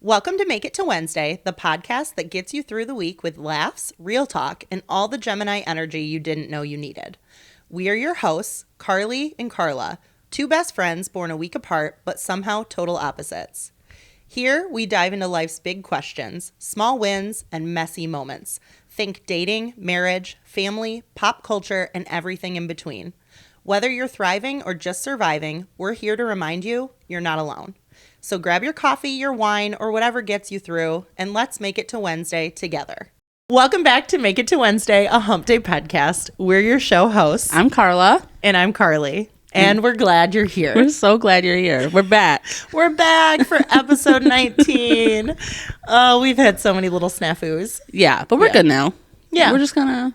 Welcome to Make It to Wednesday, the podcast that gets you through the week with laughs, real talk, and all the Gemini energy you didn't know you needed. We are your hosts, Carly and Karla, two best friends born a week apart, but somehow total opposites. Here, we dive into life's big questions, small wins, and messy moments. Think dating, marriage, family, pop culture, and everything in between. Whether you're thriving or just surviving, we're here to remind you you're not alone. So grab your coffee, your wine, or whatever gets you through, and let's make it to Wednesday together. Welcome back to Make It to Wednesday, a hump day podcast. We're your show hosts. I'm Carla. And I'm Carly. And we're glad you're here. We're so glad you're here. We're back. We're back for episode 19. Oh, we've had so many little snafus. Yeah, but we're good now. Yeah. We're just gonna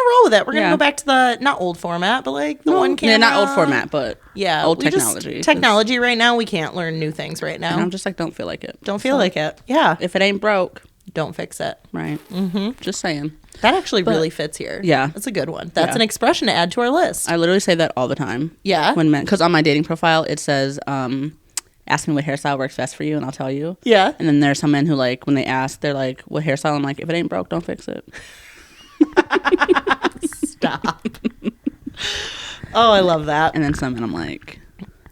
roll with it. We're gonna go back to the not old format, but like the one camera. Yeah, not old format, but old technology. Technology right now, we can't learn new things right now. And I'm just like, don't feel like it. Don't feel like it. Yeah. If it ain't broke, don't fix it. right? Mm-hmm. Just saying. That actually really fits here. Yeah. That's a good one. That's an expression to add to our list. I literally say that all the time. Yeah. Because on my dating profile it says, ask me what hairstyle works best for you, and I'll tell you. Yeah. And then there's some men who like when they ask, they're like, what hairstyle? I'm like, if it ain't broke, don't fix it. Stop. Oh, I love that. And then some men I'm like,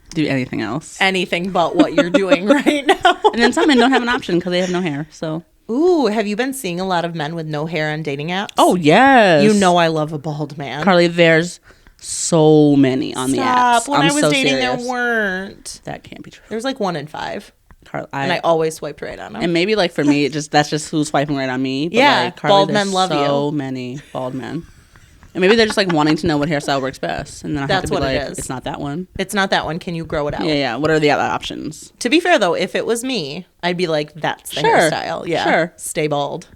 do anything else. Anything but what you're doing right now. And then some men don't have an option because they have no hair. So. Ooh, have you been seeing a lot of men with no hair on dating apps? Oh, yes. You know I love a bald man. Carly, there's so many on the apps. When I'm I was so dating, serious. there weren't. That can't be true. There was like 1 in 5. Carly, and I always swiped right on them. And maybe like for me, that's just who's swiping right on me. But yeah, like, Carly, bald men love you. So many bald men. And maybe they're just like wanting to know what hairstyle works best. And then I have to be like, it's not that one. It's not that one. Can you grow it out? Yeah. What are the other options? To be fair though, if it was me, I'd be like, that's the hairstyle. Yeah. Sure. Stay bald.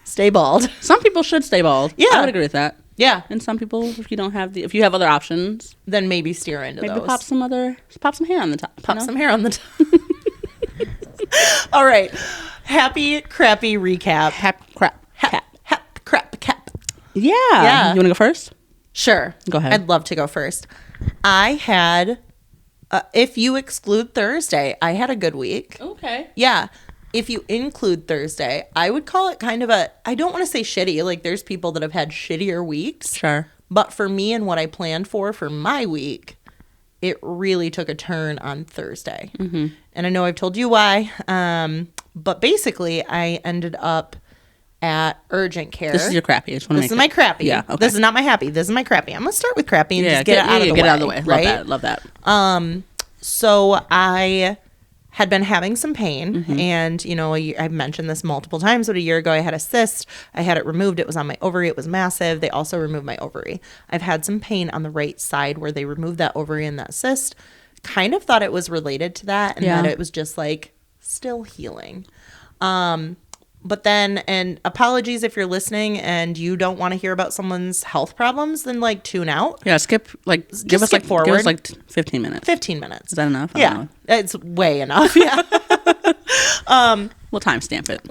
Stay bald. Some people should stay bald. Yeah. I would agree with that. Yeah. And some people, if you have other options, then maybe steer into those. Maybe pop some hair on the top. Pop some hair on the top. All right. Happy crappy recap. Crap. Cap. Yeah. You want to go first? Sure. Go ahead. I'd love to go first. I had, if you exclude Thursday, I had a good week. Okay. Yeah. If you include Thursday, I would call it kind of I don't want to say shitty. Like there's people that have had shittier weeks. Sure. But for me and what I planned for my week, it really took a turn on Thursday. Mm-hmm. And I know I've told you why. But basically, I ended up at urgent care. This is your crappy. This is my crappy. Yeah. Okay. This is not my happy. This is my crappy. I'm going to start with crappy and just get it out of the way. Right? Love that. So I had been having some pain, and I've mentioned this multiple times, but a year ago I had a cyst. I had it removed. It was on my ovary. It was massive. They also removed my ovary. I've had some pain on the right side where they removed that ovary and that cyst. Kind of thought it was related to that, and that it was just like still healing. But then, and apologies if you're listening and you don't want to hear about someone's health problems, then like tune out. Yeah, skip give us 15 minutes. 15 minutes. Is that enough? Yeah, it's way enough. Yeah. We'll timestamp it.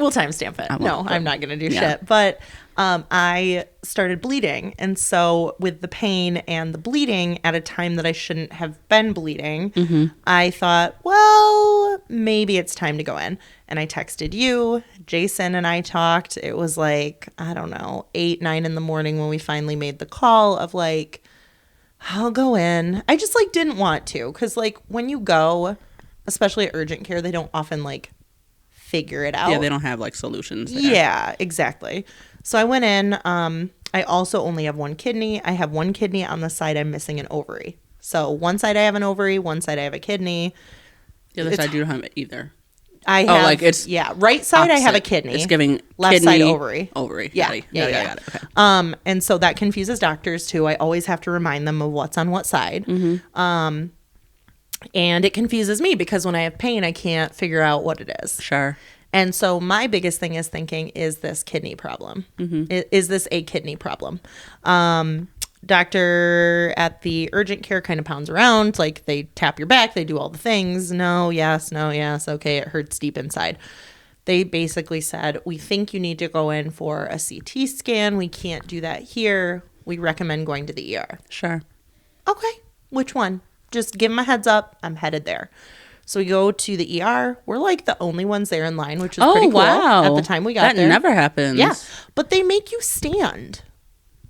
No, I'm not going to do shit. But I started bleeding. And so with the pain and the bleeding at a time that I shouldn't have been bleeding, I thought, well, maybe it's time to go in. And I texted you, Jason and I talked. It was like, I don't know, 8, 9 in the morning when we finally made the call of like, I'll go in. I just like didn't want to. Because like when you go, especially at urgent care, they don't often like figure it out. Yeah, they don't have like solutions there. Yeah, exactly. So I went in. I also only have one kidney. I have one kidney on the side. I'm missing an ovary. So one side I have an ovary, one side I have a kidney. The other side you don't have either. I have, right side opposite. I have a kidney. It's giving left kidney, side ovary. Yeah. Got it. Okay. And so that confuses doctors too. I always have to remind them of what's on what side. And it confuses me because when I have pain, I can't figure out what it is. Sure. And so my biggest thing is thinking, is this kidney problem? Is this a kidney problem? Doctor at the urgent care kind of pounds around, like they tap your back, they do all the things. No, yes, okay, it hurts deep inside. They basically said, we think you need to go in for a CT scan. We can't do that here. We recommend going to the ER. Sure. Okay, which one? Just give them a heads up. I'm headed there. So we go to the ER. We're like the only ones there in line, which is pretty cool. Wow. At the time we got there. That never happens. Yeah. But they make you stand.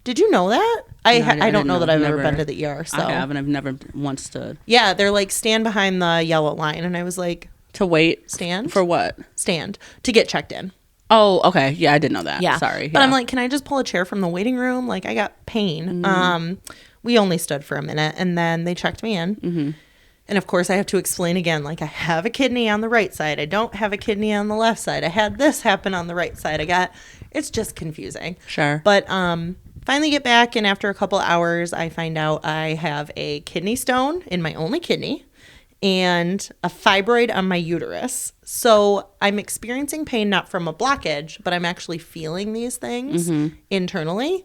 Did you know that? I don't know that I've ever been to the ER. So I have, and I've never once stood. Yeah, they're like, stand behind the yellow line. And I was like, to wait? Stand? For what? Stand. To get checked in. Oh, okay. Yeah, I didn't know that. Yeah. Sorry. But I'm like, can I just pull a chair from the waiting room? Like, I got pain. We only stood for a minute, and then they checked me in. Mm-hmm. And of course, I have to explain again, like, I have a kidney on the right side. I don't have a kidney on the left side. I had this happen on the right side. It's just confusing. Sure. But finally get back, and after a couple hours, I find out I have a kidney stone in my only kidney and a fibroid on my uterus. So I'm experiencing pain not from a blockage, but I'm actually feeling these things internally,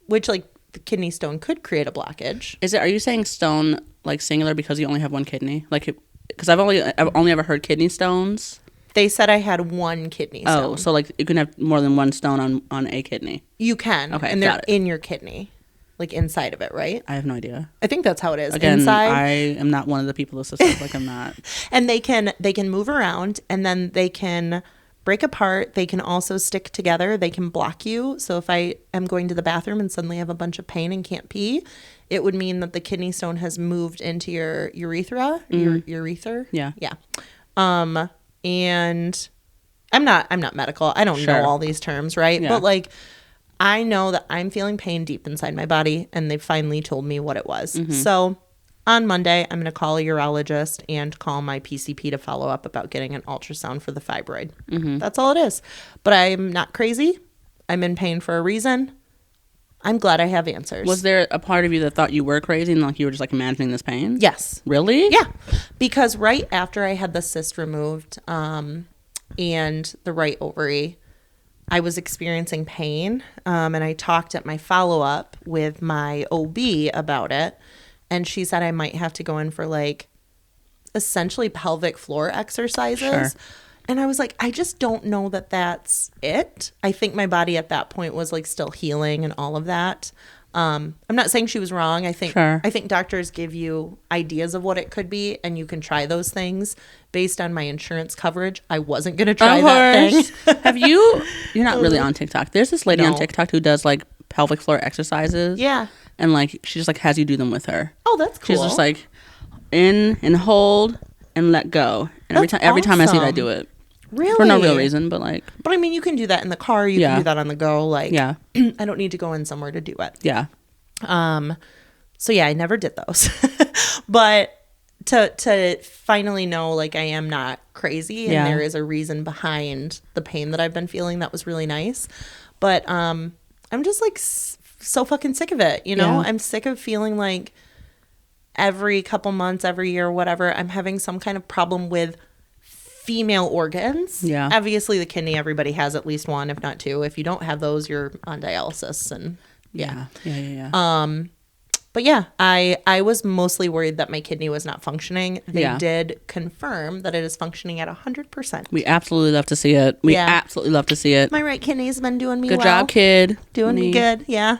which, like, the kidney stone could create a blockage. Are you saying stone like singular because you only have one kidney? Like, because I've only ever heard kidney stones. They said I had one kidney stone. Oh, so like you can have more than one stone on a kidney. You can. Okay, and they're in your kidney, like inside of it, right? I have no idea. I think that's how it is. Again, inside. I am not one of the people that says like I'm not. And they can move around, and then they can break apart. They can also stick together. They can block you. So if I am going to the bathroom and suddenly have a bunch of pain and can't pee, it would mean that the kidney stone has moved into your urethra, your urethra. Yeah. Yeah. And I'm not medical. I don't know all these terms, right? Yeah. But like, I know that I'm feeling pain deep inside my body, and they finally told me what it was. So on Monday, I'm going to call a urologist and call my PCP to follow up about getting an ultrasound for the fibroid. That's all it is. But I'm not crazy. I'm in pain for a reason. I'm glad I have answers. Was there a part of you that thought you were crazy and like you were just like imagining this pain? Yes. Really? Yeah. Because right after I had the cyst removed and the right ovary, I was experiencing pain. And I talked at my follow-up with my OB about it. And she said I might have to go in for like essentially pelvic floor exercises. Sure. And I was like, I just don't know that that's it. I think my body at that point was like still healing and all of that. I'm not saying she was wrong. I think doctors give you ideas of what it could be, and you can try those things based on my insurance coverage. I wasn't going to try that thing. Have you? You're not really on TikTok. There's this lady on TikTok who does like pelvic floor exercises. Yeah. And like she just like has you do them with her. Oh, that's cool. She's just like in and hold and let go. And every time I see it, I do it. Really? For no real reason, but like. But I mean, you can do that in the car. You can do that on the go. Like, yeah. I don't need to go in somewhere to do it. Yeah. So yeah, I never did those. But to finally know like I am not crazy and there is a reason behind the pain that I've been feeling, that was really nice. But I'm just like so fucking sick of it, you know? I'm sick of feeling like every couple months, every year, whatever, I'm having some kind of problem with female organs. Yeah. Obviously the kidney, everybody has at least one, if not two. If you don't have those, you're on dialysis. And yeah. But yeah, I was mostly worried that my kidney was not functioning. They did confirm that it is functioning at 100%. We absolutely love to see it. Absolutely love to see it. My right kidney's been doing me good well. Job, kid. Doing me good, yeah.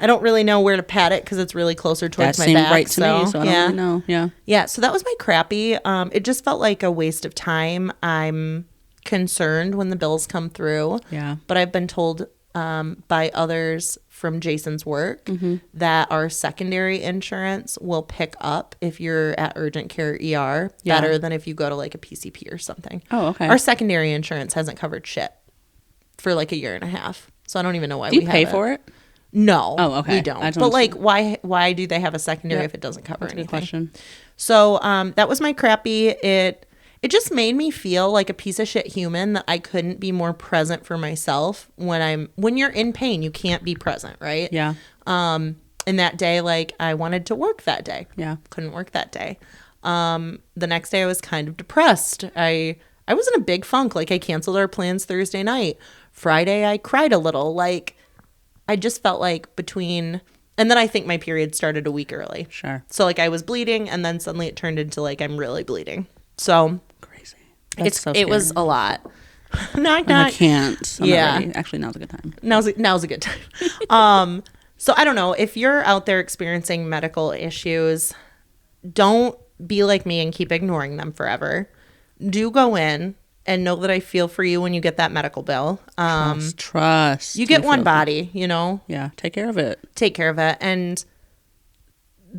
I don't really know where to pat it because it's really closer towards my back. That seemed right to me, so I don't really know. Yeah. Yeah, so that was my crappy. It just felt like a waste of time. I'm concerned when the bills come through. Yeah. But I've been told by others from Jason's work that our secondary insurance will pick up if you're at urgent care ER better than if you go to like a PCP or something. Oh, okay. Our secondary insurance hasn't covered shit for like a year and a half. So I don't even know why we pay for it. No. Oh, okay. We don't. But like why do they have a secondary if it doesn't cover That's anything? A good question. So that was my crappy. It just made me feel like a piece of shit human that I couldn't be more present for myself when you're in pain, you can't be present, right? Yeah. And that day, like I wanted to work that day. Yeah. Couldn't work that day. The next day I was kind of depressed. I was in a big funk. Like I canceled our plans Thursday night. Friday I cried a little. Like I just felt like and then I think my period started a week early. Sure. So like I was bleeding and then suddenly it turned into like I'm really bleeding. So crazy. It was a lot. I can't. Actually, now's a good time. Now's a good time. So I don't know if you're out there experiencing medical issues, don't be like me and keep ignoring them forever, do go in and know that I feel for you when you get that medical bill. Trust. You get one body, you know? Yeah, take care of it. Take care of it. And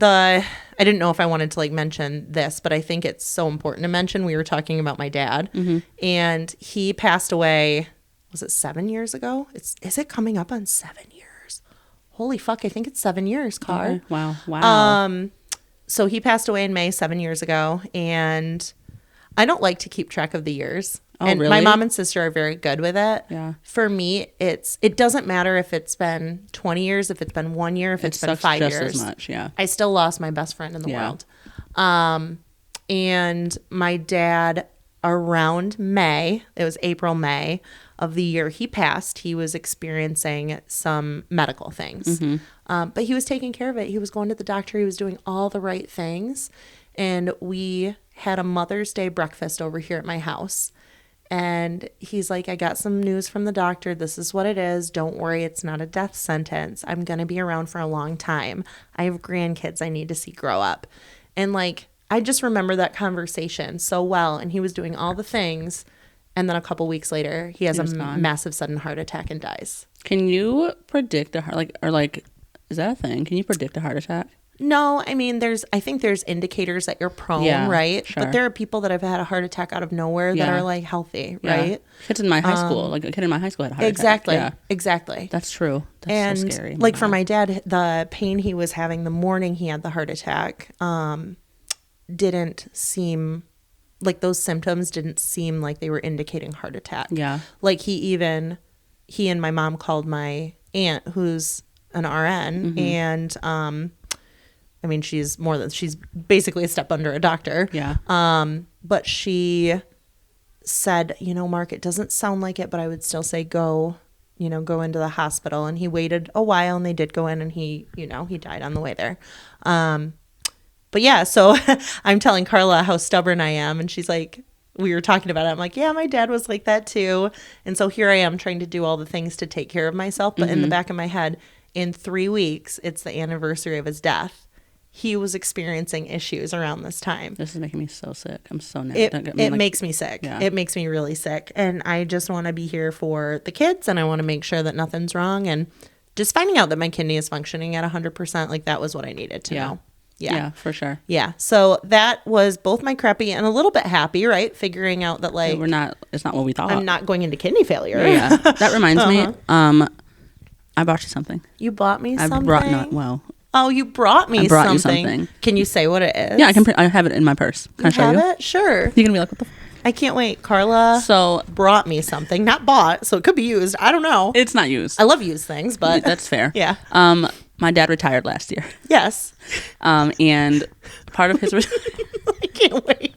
I didn't know if I wanted to like mention this, but I think it's so important to mention. We were talking about my dad, and he passed away, was it 7 years ago? Is it coming up on 7 years? Holy fuck, I think it's 7 years, Car. Okay. Wow. So he passed away in May 7 years ago, and I don't like to keep track of the years. Oh, and really? my mom and sister are very good with it. Yeah. For me, it doesn't matter if it's been 20 years, if it's been 1 year, if it's been 5 just years. as much, yeah. I still lost my best friend in the world. And my dad, around May, it was April, May of the year he passed, he was experiencing some medical things. But he was taking care of it. He was going to the doctor. He was doing all the right things. And we had a Mother's Day breakfast over here at my house. And he's like, I got some news from the doctor. This is what it is. Don't worry. It's not a death sentence. I'm going to be around for a long time. I have grandkids I need to see grow up. And like, I just remember that conversation so well. And he was doing all the things. And then a couple weeks later, he has a massive sudden heart attack and dies. Can you predict a heart, is that a thing? Can you predict a heart attack? No, I mean, I think there's indicators that you're prone, right? Sure. But there are people that have had a heart attack out of nowhere that are like healthy, right? Kids in my high school, like a kid in my high school had a heart exactly, attack. Exactly. That's true. That's so scary. Like for my dad, the pain he was having the morning he had the heart attack didn't seem like those symptoms didn't seem like they were indicating heart attack. Yeah. Like he and my mom called my aunt, who's an RN, and I mean, she's basically a step under a doctor. Yeah. But she said, Mark, it doesn't sound like it, but I would still say go into the hospital. And he waited a while, and they did go in, and he died on the way there. But yeah, so I'm telling Carla how stubborn I am, and she's like, we were talking about it. I'm like, yeah, my dad was like that too. And so here I am trying to do all the things to take care of myself. But in the back of my head, in 3 weeks, it's the anniversary of his death. He was experiencing issues around this time. This is making me so sick. I'm so nervous. It makes me sick. Yeah. It makes me really sick. And I just want to be here for the kids, and I want to make sure that nothing's wrong. And just finding out that my kidney is functioning at 100%, like that was what I needed to know. Yeah, for sure. Yeah. So that was both my crappy and a little bit happy, right? Figuring out that like it's not what we thought. I'm not going into kidney failure. Yeah. That reminds me. I bought you something. You bought me something? Oh, you brought me you something. something. Can you say what it is? Yeah, I have it in my purse. Can I show you? It? Sure. You're gonna be like, what the I can't wait. Carla brought me something. Not bought, so it could be used. I don't know. It's not used. I love used things, but that's fair. Yeah. My dad retired last year. Yes. And part of his I can't wait.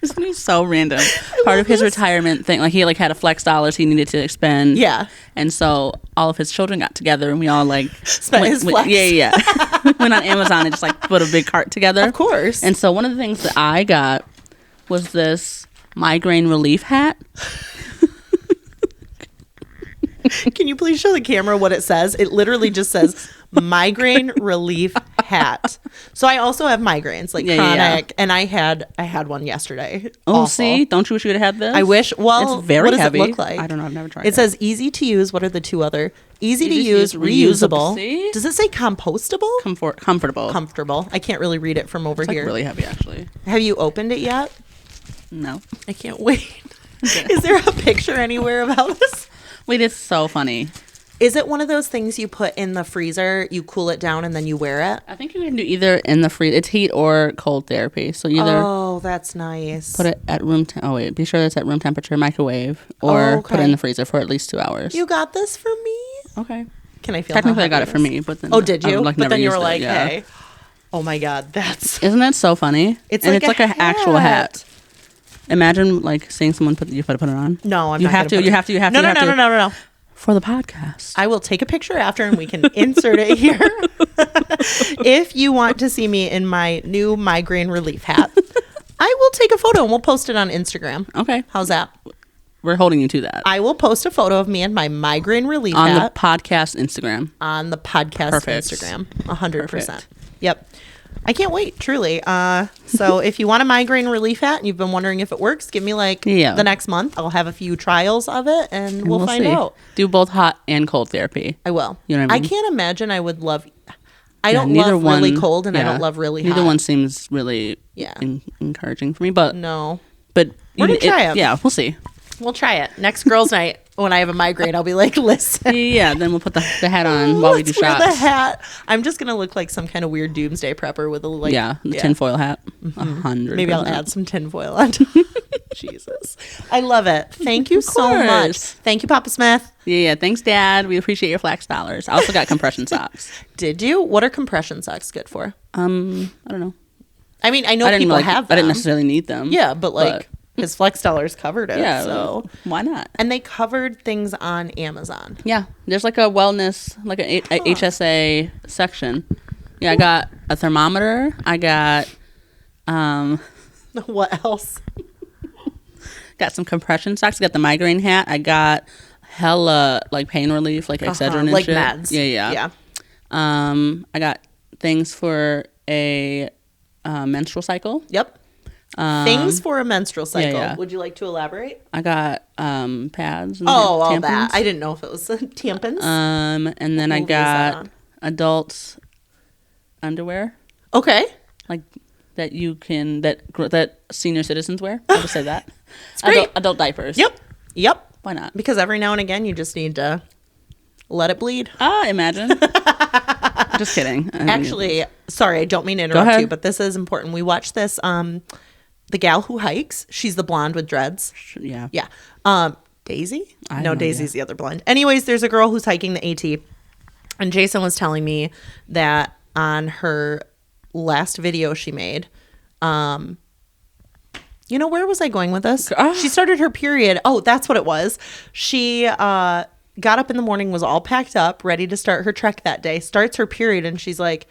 It's gonna be so random. Part of his retirement thing, like he had a flex dollars he needed to expend. Yeah. And so all of his children got together and we all spent his flex. Yeah. Went on Amazon and just put a big cart together. Of course. And so one of the things that I got was this migraine relief hat. Can you please show the camera what it says? It literally just says migraine relief hat. So I also have migraines, chronic, and I had one yesterday. Oh, Awful. See? Don't you wish you would have had this? I wish. Well, it's very what does heavy. It look like? I don't know. I've never tried it. It says easy to use. What are the two other? Easy to use, reusable. See? Does it say compostable? Comfortable. Comfortable. I can't really read it from over here. It's really heavy, actually. Have you opened it yet? No. I can't wait. Is there a picture anywhere about this? Wait, it's so funny. Is it one of those things you put in the freezer, you cool it down, and then you wear it? I think you can do either in the freezer. It's heat or cold therapy. So either... Oh, that's nice. Put it at be sure that's at room temperature, microwave, or put it in the freezer for at least 2 hours. You got this for me? Okay. Can I feel Technically, I got it for me, but then... Oh, did you? But then you were like, yeah. Hey. Oh, my God, that's... Isn't that so funny? It's and like it's like an actual hat. Imagine seeing someone put it on. No, I'm you not have to. You have to. No. For the podcast. I will take a picture after and we can insert it here. If you want to see me in my new migraine relief hat, I will take a photo and we'll post it on Instagram. Okay. How's that? We're holding you to that. I will post a photo of me and my migraine relief hat. On the podcast Instagram. On the podcast Instagram. 100%. Yep. I can't wait, truly. So if you want a migraine relief hat and you've been wondering if it works, give me the next month. I'll have a few trials of it and we'll find out. Do both hot and cold therapy. I will. You know what I mean? I can't imagine I would love... I don't love really cold and I don't love really hot. Neither one seems really encouraging for me, but... No. But we're going to try it. Yeah, we'll see. We'll try it. Next girls' night, when I have a migraine, I'll be like, listen. Yeah, then we'll put the hat on while we do shots. Wear the hat. I'm just going to look like some kind of weird doomsday prepper with a tinfoil hat. 100%. Maybe I'll add some tinfoil on. Jesus. I love it. Thank you so much. Thank you, Papa Smith. Yeah, thanks, Dad. We appreciate your flax dollars. I also got compression socks. Did you? What are compression socks good for? I don't know. I mean, I know people have them. I didn't necessarily need them. Yeah, but his Flex Dollars covered it. Yeah, so why not? And they covered things on Amazon. Yeah, there's like a wellness, like a HSA section. Yeah, I got a thermometer. I got what else? Got some compression socks. I got the migraine hat. I got hella like pain relief, like Excedrin and like shit. meds. Yeah. I got things for a menstrual cycle. Yep. Things for a menstrual cycle. Yeah. Would you like to elaborate? I got pads. And all tampons. that. I didn't know if it was tampons. And then I got adults underwear. Okay. Like that you can that senior citizens wear. I'll just say that. It's great. Adult diapers. Yep. Why not? Because every now and again you just need to let it bleed. Imagine. Just kidding. Actually, sorry, I don't mean to interrupt you, but this is important. We watched this. The gal who hikes, she's the blonde with dreads. Yeah. Daisy? No, Daisy's the other blonde. Anyways, there's a girl who's hiking the AT, and Jason was telling me that on her last video she made, where was I going with this? She started her period. Oh, that's what it was. She got up in the morning, was all packed up, ready to start her trek that day, starts her period, and she's like,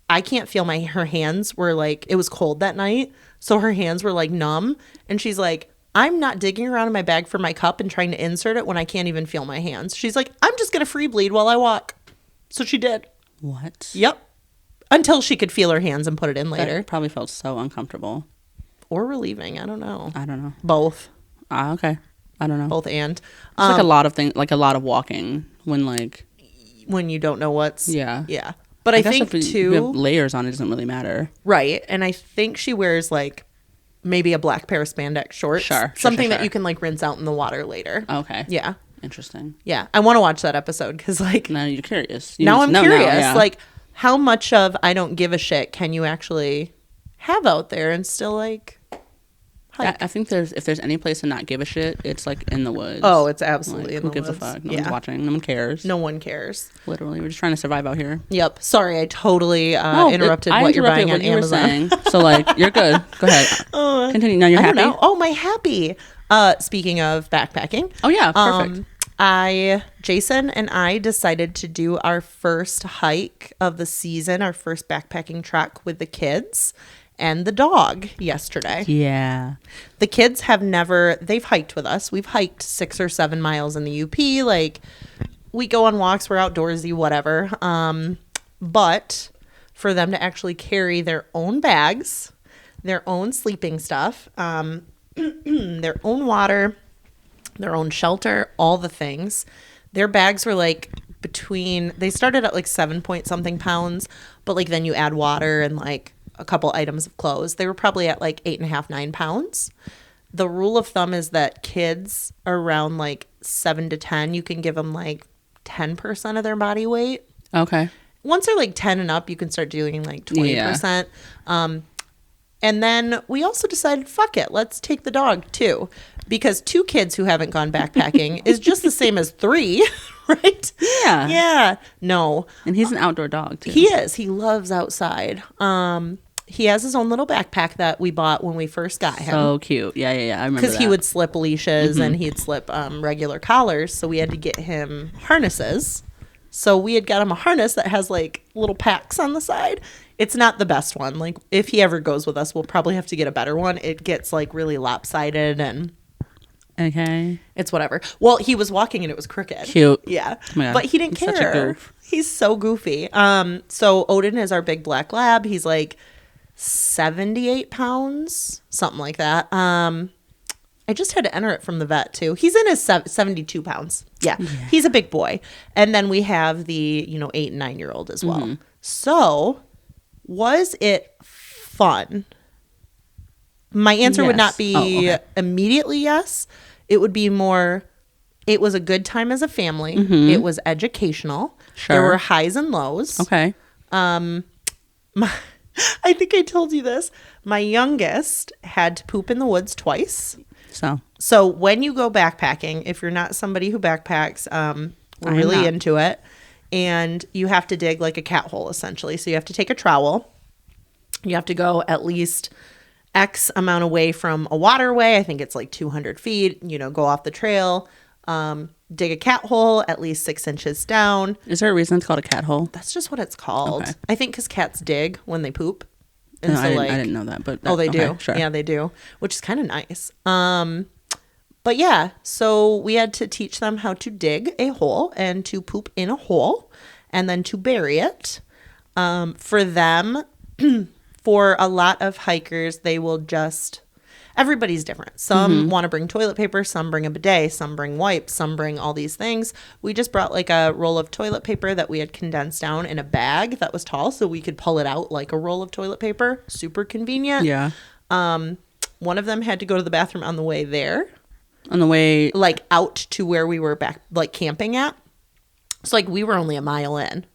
I can't feel her hands were like, it was cold that night, so her hands were like numb, and she's like, I'm not digging around in my bag for my cup and trying to insert it when I can't even feel my hands. She's like, I'm just going to free bleed while I walk. So she did. What? Yep. Until she could feel her hands and put it in later. That probably felt so uncomfortable. Or relieving. I don't know. Both. Okay. I don't know. Both and. It's like a lot of things, like a lot of walking when you don't know what's. Yeah. Yeah. But I think if you have layers on, it doesn't really matter. Right. And I think she wears maybe a black pair of spandex shorts. Something that you can rinse out in the water later. Okay. Yeah. Interesting. Yeah. I want to watch that episode because now you're curious. Now I'm curious. How much of I don't give a shit can you actually have out there and still hike? I think if there's any place to not give a shit, it's in the woods. Oh, it's absolutely in the woods. Who gives a fuck? No one's watching. No one cares. No one cares. Literally, we're just trying to survive out here. Yep. Sorry, I totally interrupted what you're buying on Amazon. So you're good. Go ahead. Continue. Now you're happy. Don't know. Oh, my happy. Speaking of backpacking. Oh yeah, perfect. Jason and I decided to do our first hike of the season, our first backpacking trek with the kids and the dog yesterday. Yeah. The kids they've hiked with us. We've hiked 6 or 7 miles in the UP. We go on walks, we're outdoorsy, whatever. But for them to actually carry their own bags, their own sleeping stuff, their own water, their own shelter, all the things. Their bags were they started at 7 point something pounds, but then you add water and a couple items of clothes. They were probably at 8.5, 9 pounds. The rule of thumb is that kids around 7 to 10, you can give them 10% of their body weight. Okay. Once they're 10 and up, you can start doing 20%. Yeah. And then we also decided, fuck it, let's take the dog too. Because 2 kids who haven't gone backpacking is just the same as 3, right? Yeah. Yeah. No. And he's an outdoor dog too. He is. He loves outside. He has his own little backpack that we bought when we first got him. So cute. Yeah. I remember that. Because he would slip leashes and he'd slip regular collars. So we had to get him harnesses. So we had got him a harness that has little packs on the side. It's not the best one. If he ever goes with us, we'll probably have to get a better one. It gets really lopsided and Okay. It's whatever. Well, he was walking and it was crooked. Cute. Yeah. Oh my God. But he didn't He's care. such a goof. He's so goofy. So Odin is our big black lab. He's like 78 pounds, something like that. I just had to enter it from the vet too. He's in his 72 pounds. Yeah. He's a big boy. And then we have the, 8 and 9-year-old as well. Mm-hmm. So was it fun? My answer would not be immediately yes. It would be more, it was a good time as a family. Mm-hmm. It was educational. Sure. There were highs and lows. Okay. I think I told you this. My youngest had to poop in the woods twice. So when you go backpacking, if you're not somebody who backpacks, we're really into it. And you have to dig like a cat hole, essentially. So you have to take a trowel. You have to go at least X amount away from a waterway. I think it's like 200 feet, go off the trail, dig a cat hole at least 6 inches down. Is there a reason it's called a cat hole? That's just what it's called. Okay. I think because cats dig when they poop. And No, I didn't know that, but they do. Sure. Yeah, they do, which is kind of nice. But yeah, so we had to teach them how to dig a hole and to poop in a hole and then to bury it. For them, for a lot of hikers, they will just, everybody's different. Some want to bring toilet paper, some bring a bidet, some bring wipes, some bring all these things. We just brought like a roll of toilet paper that we had condensed down in a bag that was tall so we could pull it out like a roll of toilet paper. Super convenient. Yeah. One of them had to go to the bathroom on the way there. On the way, Like out to where we were back, like camping at. So like we were only a mile in.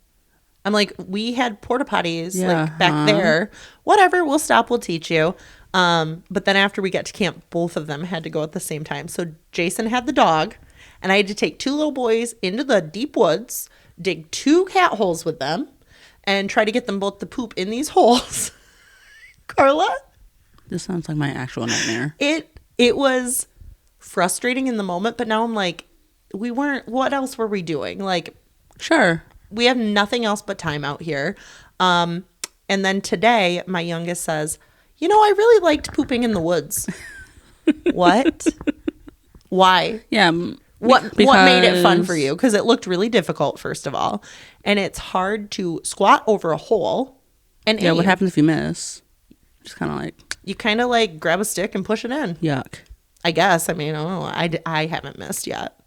I'm like, we had porta potties like back there. Whatever, we'll stop, we'll teach you. But then after we got to camp, both of them had to go at the same time. So Jason had the dog, and I had to take 2 little boys into the deep woods, dig 2 cat holes with them, and try to get them both to poop in these holes. Carla? this sounds like my actual nightmare. It was frustrating in the moment, but now I'm like, what else were we doing? Like, Sure. we have nothing else but time out here. And then today, my youngest says, I really liked pooping in the woods. What? Why? Yeah. What made it fun for you? Because it looked really difficult, first of all. And it's hard to squat over a hole and Yeah, aim. what happens if you miss? Just kind of like, You kind of like grab a stick and push it in. yuck. I guess. I mean, I don't know. I haven't missed yet.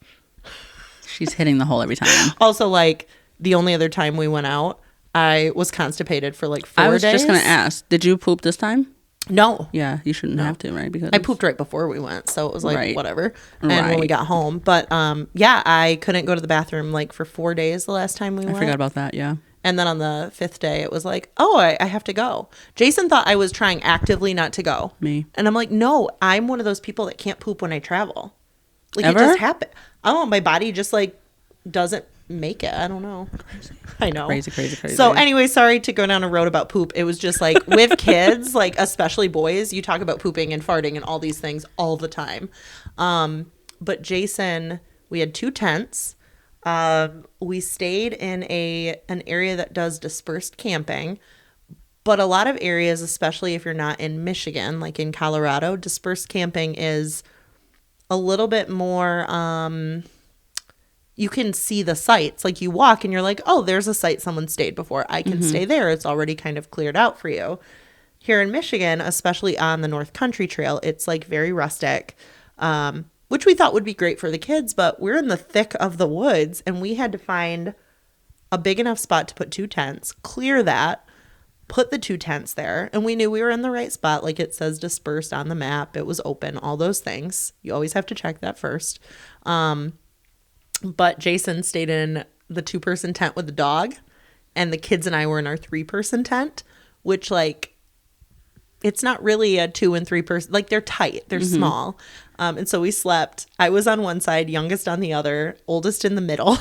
She's hitting the hole every time. Also, like, the only other time we went out, I was constipated for like 4 days. I was just going to ask, did you poop this time? No. Yeah, you shouldn't have to, right? Because I pooped right before we went, so it was like, Right. whatever. And when we Right. got home. But, yeah, I couldn't go to the bathroom like for 4 days the last time we went. I forgot about that, yeah. And then on the 5th day, it was like, oh, I have to go. Jason thought I was trying actively not to go. Me. And I'm like, no, I'm one of those people that can't poop when I travel. Like, Ever? it just happened. I don't know, my body just like doesn't make it. I don't know. I know. Crazy. So anyway, sorry to go down a road about poop. It was just like with kids, like especially boys, you talk about pooping and farting and all these things all the time. But Jason, we had 2 tents. We stayed in an area that does dispersed camping, but a lot of areas, especially if you're not in Michigan, like in Colorado, dispersed camping is a little bit more, you can see the sites. Like you walk and you're like, oh, there's a site someone stayed before. I can stay there. It's already kind of cleared out for you. Here in Michigan, especially on the North Country Trail, it's like very rustic, which we thought would be great for the kids, but we're in the thick of the woods and we had to find a big enough spot to put 2 tents, clear that, put the 2 tents there, and we knew we were in the right spot. Like it says dispersed on the map. It was open, all those things. You always have to check that first. But Jason stayed in the 2-person tent with the dog, and the kids and I were in our 3-person tent, which like, it's not really a 2 and 3 person. Like they're tight, they're small. And so we slept. I was on one side, youngest on the other, oldest in the middle.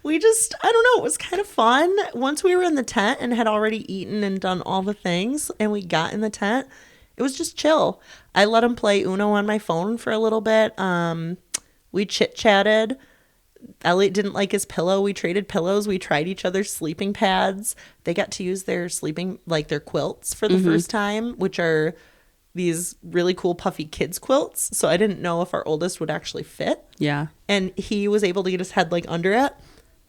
We just, I don't know, it was kind of fun. Once we were in the tent and had already eaten and done all the things and we got in the tent, it was just chill. I let him play Uno on my phone for a little bit. We chit-chatted. Elliot didn't like his pillow. We traded pillows. We tried each other's sleeping pads. They got to use their sleeping, like their quilts for the first time, which are these really cool puffy kids quilts. So I didn't know if our oldest would actually fit. Yeah. And he was able to get his head like under it.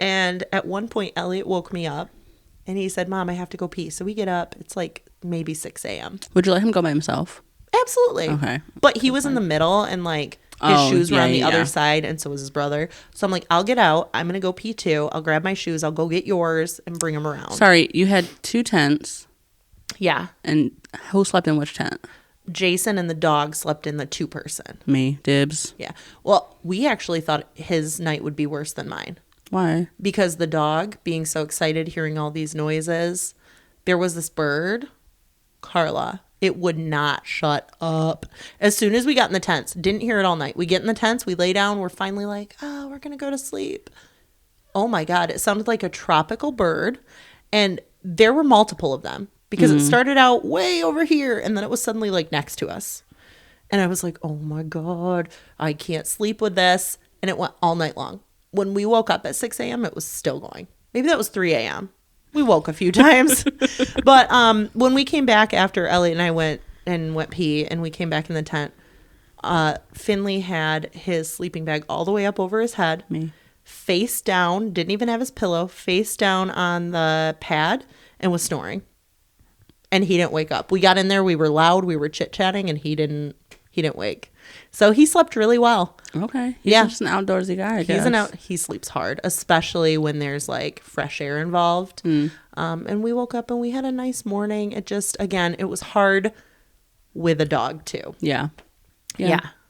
And at one point, Elliot woke me up and he said, Mom, I have to go pee. So we get up. It's like maybe 6 a.m. Would you let him go by himself? Absolutely. Okay. But he was in the middle and like his shoes were on the other side. And so was his brother. So I'm like, I'll get out. I'm going to go pee too. I'll grab my shoes. I'll go get yours and bring them around. Sorry, you had 2 tents. Yeah. And who slept in which tent? Jason and the dog slept in the 2-person. Me. Dibs. Yeah. Well, we actually thought his night would be worse than mine. Why? Because the dog, being so excited, hearing all these noises, there was this bird, Carla. It would not shut up. As soon as we got in the tents, didn't hear it all night. We get in the tents, we lay down, we're finally like, oh, we're going to go to sleep. Oh my God, it sounded like a tropical bird. And there were multiple of them because it started out way over here and then it was suddenly like next to us. And I was like, oh my God, I can't sleep with this. And it went all night long. When we woke up at 6 a.m., it was still going. Maybe that was 3 a.m. We woke a few times. But when we came back after Elliot and I went pee and we came back in the tent, Finley had his sleeping bag all the way up over his head. Me. Face down, didn't even have his pillow, face down on the pad and was snoring. And he didn't wake up. We got in there, we were loud, we were chit-chatting, and he didn't wake. So he slept really well. Okay. He's just an outdoorsy guy, I guess. He sleeps hard, especially when there's like fresh air involved. And we woke up and we had a nice morning. It just, again, it was hard with a dog too. Yeah.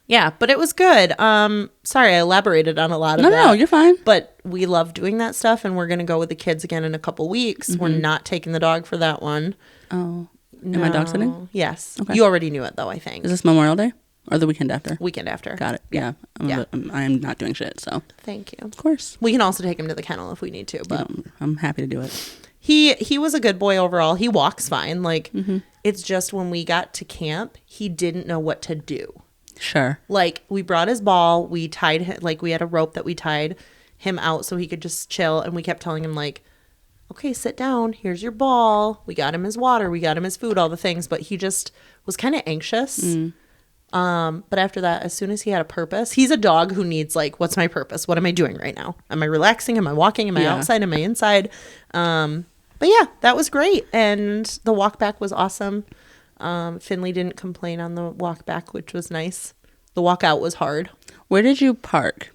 Yeah, but it was good. Sorry, I elaborated on a lot of that. No, you're fine. But we love doing that stuff, and we're going to go with the kids again in a couple weeks. We're not taking the dog for that one. Oh. No. Am I dog sitting? Yes. Okay. You already knew it, though, I think. Is this Memorial Day? Or the weekend after? Weekend after. Got it. Yeah. I am not doing shit, so. Thank you. Of course. We can also take him to the kennel if we need to, but I'm happy to do it. He was a good boy overall. He walks fine. Like, it's just when we got to camp, he didn't know what to do. Sure. Like, we brought his ball. We tied him, like, we had a rope that we tied him out so he could just chill. And we kept telling him, like, okay, sit down. Here's your ball. We got him his water. We got him his food, all the things. But he just was kind of anxious. But after that, as soon as he had a purpose, he's a dog who needs like, what's my purpose? What am I doing right now? Am I relaxing? Am I walking? Am I outside? Am I inside? But yeah, that was great. And the walk back was awesome. Finley didn't complain on the walk back, which was nice. The walk out was hard. Where did you park?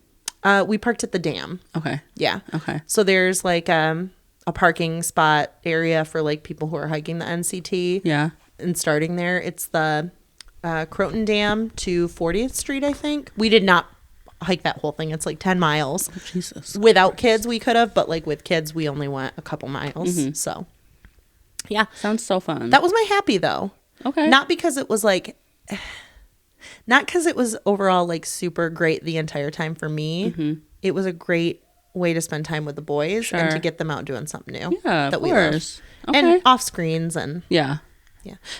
We parked at the dam. Okay. Yeah. Okay. So there's like a parking spot area for like people who are hiking the NCT. Yeah. And starting there, it's the Croton Dam to 40th Street, I think. We did not hike that whole thing. It's like 10 miles. Oh, Jesus. Without kids, we could have, but like with kids, we only went a couple miles. So, yeah. Sounds so fun. That was my happy, though. Okay. Not because it was like, not because it was overall like super great the entire time for me. It was a great way to spend time with the boys and to get them out doing something new. Yeah, that of course. Okay. And off screens and yeah.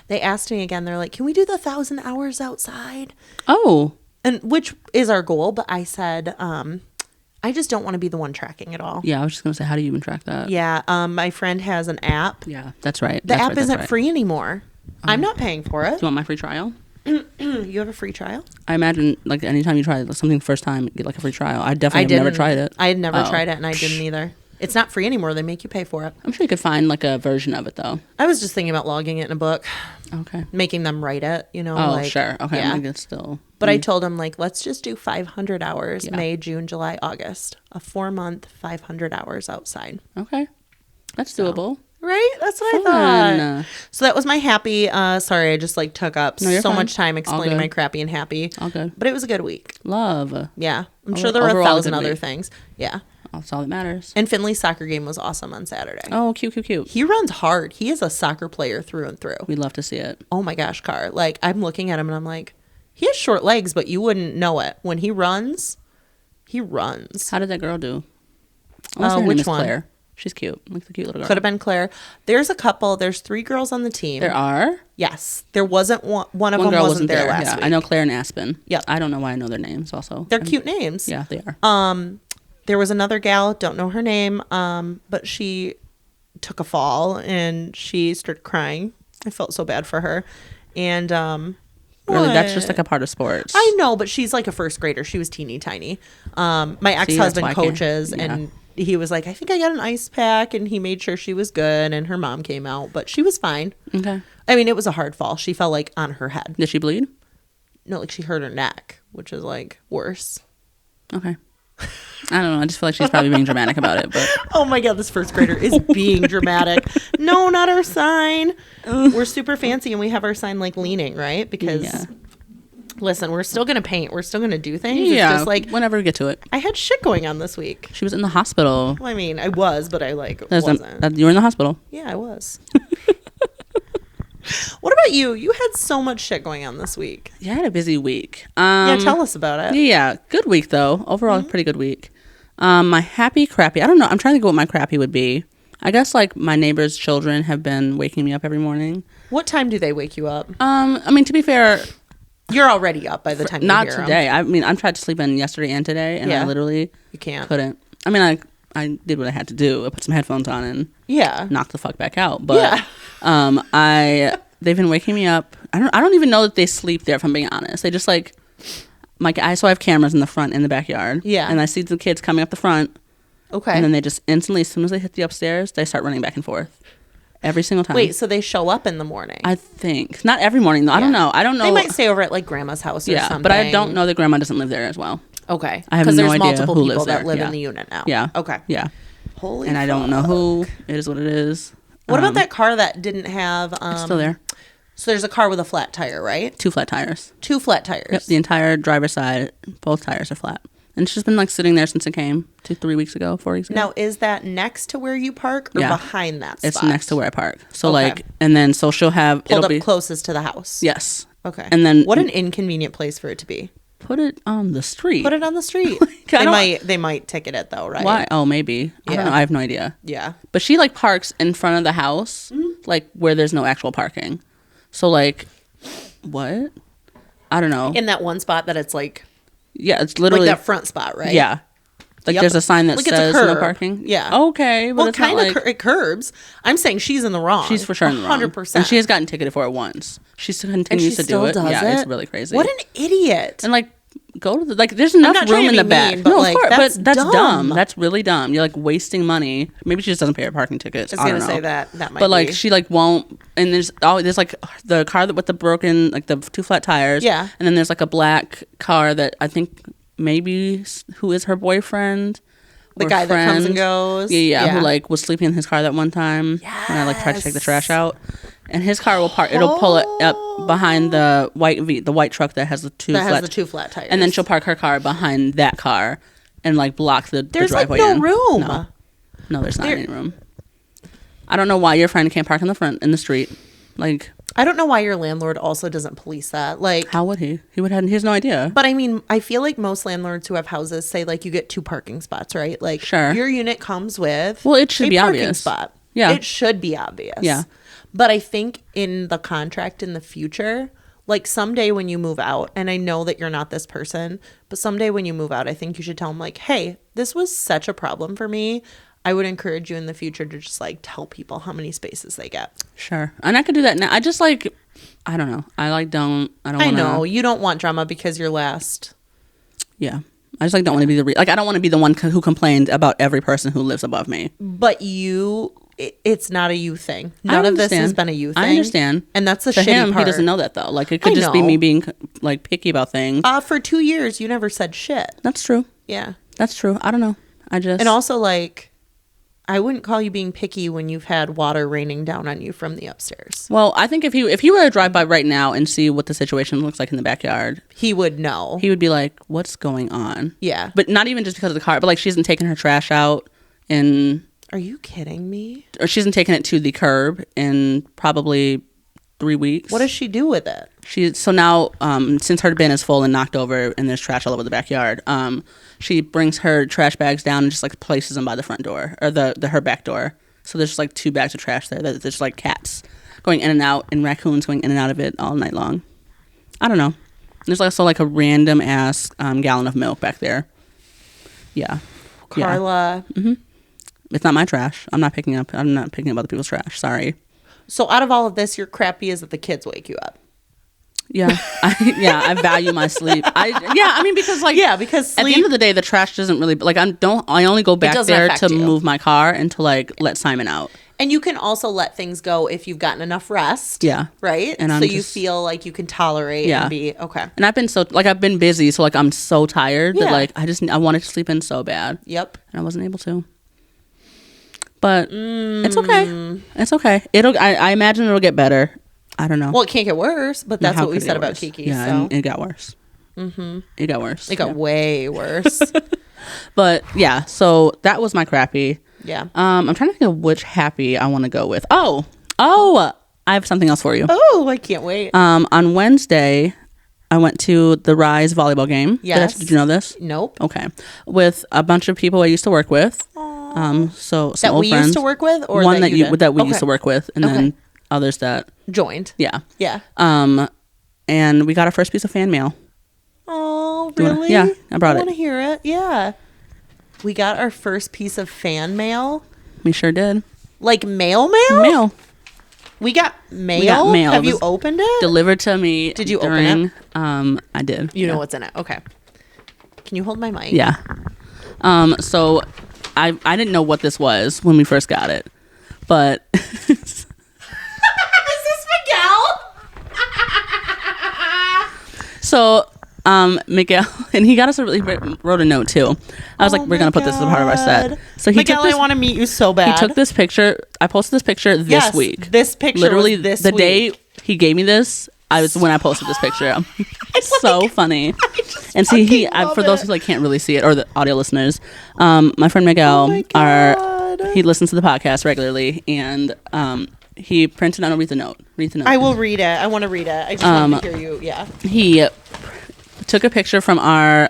They asked me again. They're like, "Can we do the 1,000 hours outside?" Oh, and which is our goal. But I said, I just don't want to be the one tracking it all. Yeah, I was just gonna say, how do you even track that? Yeah, my friend has an app. Yeah, that's right. The app isn't free anymore. I'm not paying for it. Do you want my free trial? You have a free trial? I imagine like anytime you try something the first time, you get like a free trial. I definitely have never tried it. I had never tried it, and I didn't either. It's not free anymore. They make you pay for it. I'm sure you could find like a version of it though. I was just thinking about logging it in a book. Okay. Making them write it, you know. Oh, like, sure. Okay. Yeah. I guess still. But I told him, like, let's just do 500 hours, May, June, July, August. A 4-month, 500 hours outside. Okay. That's doable. Right? That's what I thought. So that was my happy. Sorry, I just like took up so much time explaining my crappy and happy. All good. But it was a good week. Love. Yeah. I'm sure there were 1,000 other things. Yeah. That's all that matters. And Finley's soccer game was awesome on Saturday. Oh, cute. He runs hard. He is a soccer player through and through. We'd love to see it. Oh my gosh, Car. Like, I'm looking at him and I'm like, he has short legs, but you wouldn't know it. When he runs, he runs. How did that girl do? Which one? Claire. She's cute. Like the cute little girl. Could have been Claire. There's a couple. There's 3 girls on the team. There are? Yes. There wasn't one of them wasn't there last week. I know Claire and Aspen. Yeah. I don't know why I know their names also. They're cute names. Yeah, they are. There was another gal, don't know her name, but she took a fall and she started crying. I felt so bad for her. And Really, that's just like a part of sports. I know, but she's like a first grader. She was teeny tiny. My ex-husband coaches, and he was like, I think I got an ice pack, and he made sure she was good, and her mom came out, but she was fine. Okay. I mean, it was a hard fall. She fell like on her head. Did she bleed? No, like she hurt her neck, which is like worse. Okay. I don't know. I just feel like she's probably being dramatic about it. But oh my God, this first grader is being dramatic. No, not our sign. We're super fancy and we have our sign like leaning, right? Because listen, we're still going to paint. We're still going to do things. Yeah. It's just like whenever we get to it. I had shit going on this week. She was in the hospital. Well, I mean, I was, but I wasn't. You were in the hospital. Yeah, I was. What about you? You had so much shit going on this week. Yeah, I had a busy week. Yeah, tell us about it. Yeah, good week though. Overall, pretty good week. My happy crappy. I don't know. I'm trying to think what my crappy would be. I guess like my neighbor's children have been waking me up every morning. What time do they wake you up? I mean, to be fair, you're already up by the time. Not you hear today. them. I mean, I tried to sleep in yesterday and today, and I literally you can't. Couldn't. I mean, I did what I had to do. I put some headphones on and knocked the fuck back out. But they've been waking me up. I don't even know that they sleep there, if I'm being honest. They just like I have cameras in the front in the backyard. Yeah. And I see the kids coming up the front. Okay. And then they just instantly, as soon as they hit the upstairs, they start running back and forth. Every single time. Wait, so they show up in the morning? I think. Not every morning though. Yeah. I don't know. They might stay over at like grandma's house or something. But I don't know that grandma doesn't live there as well. Okay. I have no idea there's multiple who people lives that there. live in the unit now. Yeah. Okay. Yeah. Holy And I don't know who. It is what it is. What about that car that didn't have... it's still there. So there's a car with a flat tire, right? 2 flat tires. 2 flat tires. Yep, the entire driver's side, both tires are flat. And it's just been like sitting there since it came 4 weeks ago. Now, is that next to where you park or behind that spot? It's next to where I park. So and then so she'll have... Pulled up closest to the house. Yes. Okay. And then... What an inconvenient place for it to be. Put it on the street. Put it on the street. They might ticket it though, right? Why? Oh, maybe. I don't know. I have no idea. Yeah. But she like parks in front of the house, like where there's no actual parking. So like, what? I don't know. In that one spot that it's like... Yeah, it's literally... Like that front spot, right? Yeah. Like there's a sign that says no parking. Yeah. Okay. But well, kind of it curbs. I'm saying she's in the wrong. She's for sure in the wrong. 100%. And she has gotten ticketed for it once. She continues to do it. Yeah, it's really crazy. What an idiot. And like, go to the, like, there's enough room in the back. Mean, but no, like, of course, but that's dumb. dumb. That's really dumb. You're like wasting money. Maybe she just doesn't pay her parking tickets. I was gonna say that might. But like, she like won't. And there's like the car with the broken, like the 2 flat tires. Yeah. And then there's like a black car that I think maybe who is her boyfriend. The guy that comes and goes. Yeah, who like was sleeping in his car that one time when I like tried to take the trash out. And his car will park. It'll pull it up behind the white truck that has the 2 flat tires. And then she'll park her car behind that car and like block the driveway. There's like no room. No, there's not any room. I don't know why your friend can't park in the street. Like, I don't know why your landlord also doesn't police that. Like, how would he? He has no idea. But I mean, I feel like most landlords who have houses say like you get 2 parking spots, right? Like, sure, your unit comes with it should be parking obvious spot. Yeah, it should be obvious. Yeah, but I think in the contract in the future, like someday when you move out, and I know that you're not this person, but someday when you move out, I think you should tell them like, hey, this was such a problem for me. I would encourage you in the future to just like tell people how many spaces they get. Sure. And I could do that now. I just like, I don't know. I know you don't want drama because you're last. Yeah. I just like don't want to be I don't want to be the one who complained about every person who lives above me. But it's not a you thing. None of this has been a you thing. I understand. And that's the shitty part. He doesn't know that though. Like it could just be me being like picky about things. For 2 years, you never said shit. That's true. Yeah. That's true. I don't know. And also like, I wouldn't call you being picky when you've had water raining down on you from the upstairs. Well, I think if he were to drive by right now and see what the situation looks like in the backyard, he would know. He would be like, "What's going on?" Yeah, but not even just because of the car, but like she hasn't taken her trash out in. Are you kidding me? Or she hasn't taken it to the curb in probably 3 weeks. What does she do with it? So now, since her bin is full and knocked over and there's trash all over the backyard, she brings her trash bags down and just like places them by the front door or her back door. So there's just like 2 bags of trash there. There's just like cats going in and out and raccoons going in and out of it all night long. I don't know. There's also like a random ass gallon of milk back there. Yeah. Carla. Yeah. Mm-hmm. It's not my trash. I'm not picking up other people's trash. Sorry. So out of all of this, your crappy is that the kids wake you up. Yeah. I value my sleep. Because like because at the end of the day, the trash doesn't really like I only go back there to move my car and to like let Simon out. And you can also let things go if you've gotten enough rest. Yeah. Right? And so you feel like you can tolerate and be okay. And I've been busy, so like I'm so tired that like I wanted to sleep in so bad. Yep. And I wasn't able to. But it's okay. It's okay. I imagine it'll get better. I don't know. Well, it can't get worse, but that's what we said about Kiki. Yeah, so. and it got worse. Mm-hmm. It got worse. It got way worse. But yeah, so that was my crappy. Yeah. I'm trying to think of which happy I want to go with. Oh, I have something else for you. Oh, I can't wait. On Wednesday, I went to the Rise volleyball game. Yes. Did you know this? Nope. Okay. With a bunch of people I used to work with. So some that old we friends. used to work with, or one that we used to work with, and then others that joined. Yeah. Yeah. And we got our first piece of fan mail. Oh, really? Yeah, I brought it. I want to hear it. Yeah. We got our first piece of fan mail. We sure did. Like mail? Mail. We got mail? Mail. Have you opened it? Delivered to me. Did you open it? I did. You know what's in it. Okay. Can you hold my mic? Yeah. So I didn't know what this was when we first got it. But Is this Miguel? So Miguel, and he got us wrote a note too. I was like, we're gonna put this as a part of our set. So Miguel, I want to meet you so bad. He took this picture. I posted this picture this week. This picture, literally was this the week. day he gave me this. When I posted this picture. It's so funny. And see, for those who like can't really see it, or the audio listeners, my friend Miguel, he listens to the podcast regularly, and he printed out. Read the note. I will read it. I want to read it. I just want to hear you. Yeah. He took a picture from our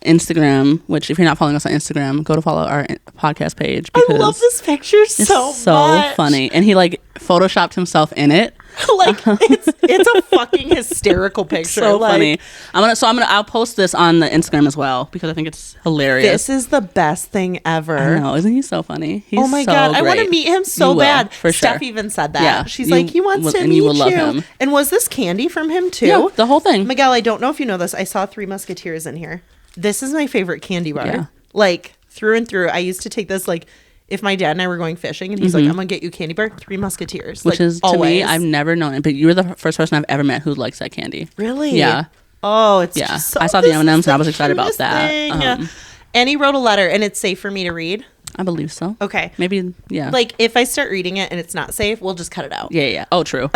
Instagram, which if you're not following us on Instagram, go to follow our podcast page. I love this picture so much. Funny. And he like photoshopped himself in it. Like it's a fucking hysterical picture. So funny. I'll post this on the Instagram as well because I think it's hilarious. This is the best thing ever. I know, isn't he so funny? He's oh my god, great. I want to meet him so bad. For sure. Steph even said that. Yeah, she's like, he wants to meet you. Will love him. And was this candy from him too? Yeah, the whole thing. Miguel, I don't know if you know this. I saw Three Musketeers in here. This is my favorite candy bar. Yeah. Like through and through. I used to take this like. If my dad and I were going fishing and he's like, I'm going to get you candy bar, Three Musketeers. Which like, is, to me, I've never known it. But you were the first person I've ever met who likes that candy. Really? Yeah. Oh, it's just so, I saw the M&Ms and I was excited about that. And he wrote a letter and it's safe for me to read. I believe so. Okay. Maybe, yeah. Like, if I start reading it and it's not safe, we'll just cut it out. Yeah. Oh, true.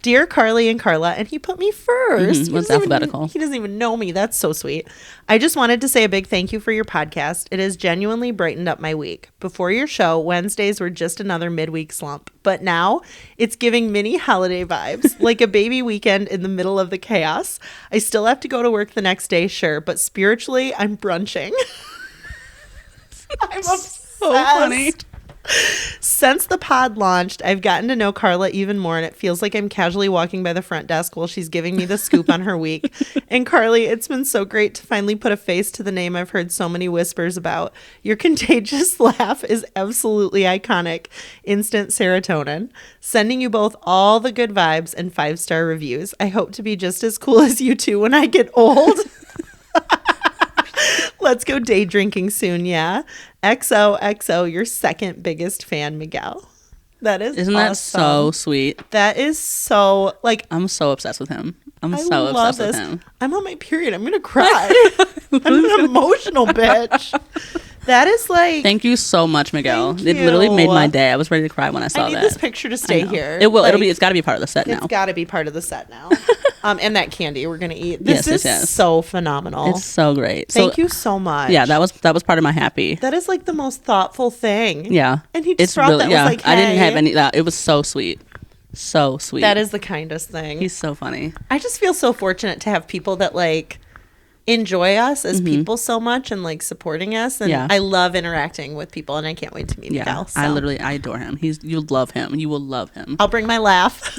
Dear Carly and Karla, and he put me first. It's alphabetical. He doesn't even know me. That's so sweet. I just wanted to say a big thank you for your podcast. It has genuinely brightened up my week. Before your show, Wednesdays were just another midweek slump. But now, it's giving mini holiday vibes, like a baby weekend in the middle of the chaos. I still have to go to work the next day, sure, but spiritually, I'm brunching. I'm obsessed. So funny. Since the pod launched, I've gotten to know Karla even more, and it feels like I'm casually walking by the front desk while she's giving me the scoop on her week. And Carly, it's been so great to finally put a face to the name I've heard so many whispers about. Your contagious laugh is absolutely iconic. Instant serotonin. Sending you both all the good vibes and 5-star reviews. I hope to be just as cool as you two when I get old. Let's go day drinking soon, yeah? XOXO, your second biggest fan, Miguel. That is Isn't awesome. that so sweet? That is so, like... I'm so obsessed with him. I'm I so love obsessed this. with him. I'm on my period. I'm going to cry. I'm an emotional bitch. That is like... Thank you so much, Miguel. Thank It literally you. made my day. I was ready to cry when I saw that. I need this picture to stay here. It will. Like, It's got to be part of the set now. It's got to be part of the set now. And that candy we're going to eat. This Yes. is so phenomenal. It's so great. Thank you so much. Yeah, that was part of my happy. That is like the most thoughtful thing. Yeah. And he just brought that. Yeah, Was like, hey. I didn't have any. It was so sweet. So sweet. That is the kindest thing. He's so funny. I just feel so fortunate to have people that like enjoy us as people so much and like supporting us. And I love interacting with people and I can't wait to meet Miguel. So. I adore him. You'll love him. You will love him. I'll bring my laugh.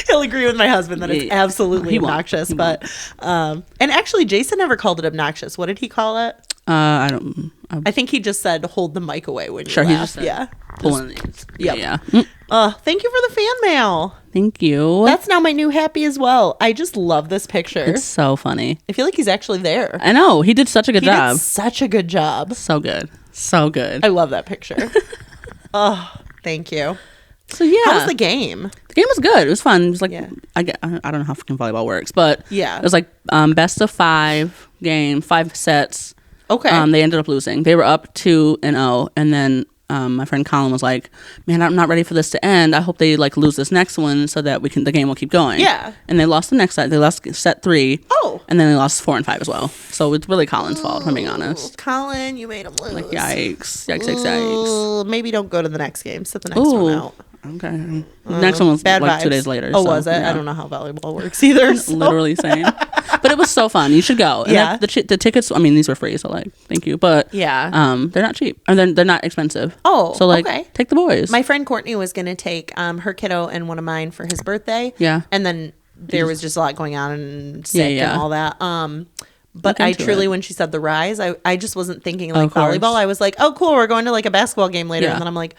He'll agree with my husband that it's absolutely obnoxious. But and actually Jason never called it obnoxious. What did he call it? I don't. I think he just said hold the mic away when you Sure, laugh. he just said, yeah. Pulling these. Yep. Yeah. Thank you for the fan mail. Thank you. That's now my new happy as well. I just love this picture. It's so funny. I feel like he's actually there. I know. He did such a good job. He did such a good job. So good. So good. I love that picture. Oh, thank you. So yeah. How was the game? The game was good. It was fun. It was like, I don't know how fucking volleyball works, but yeah, it was like best of 5 game, 5 sets. Okay. They ended up losing. They were up 2-0, and then my friend Colin was like, "Man, I'm not ready for this to end. I hope they like lose this next one so that the game will keep going." Yeah. And they lost the next set. They lost set 3. Oh. And then they lost 4 and 5 as well. So it's really Colin's fault, if I'm being honest. Colin, you made him lose. Like yikes, yikes. Maybe don't go to the next game. Sit the next one out. Okay. Next one was bad like vibes. 2 days later. Oh, so, was it? yeah. I don't know how volleyball works either. So. Literally same. But it was so fun. You should go. And yeah. The tickets, I mean, these were free, so like, thank you. But yeah, they're not cheap. Or they're not expensive. Oh, so like, okay. Take the boys. My friend Courtney was going to take her kiddo and one of mine for his birthday. Yeah. And then there was just a lot going on and sick and all that. But I truly, when she said the rise, I just wasn't thinking like volleyball. I was like, oh, cool, we're going to like a basketball game later. And then I'm like,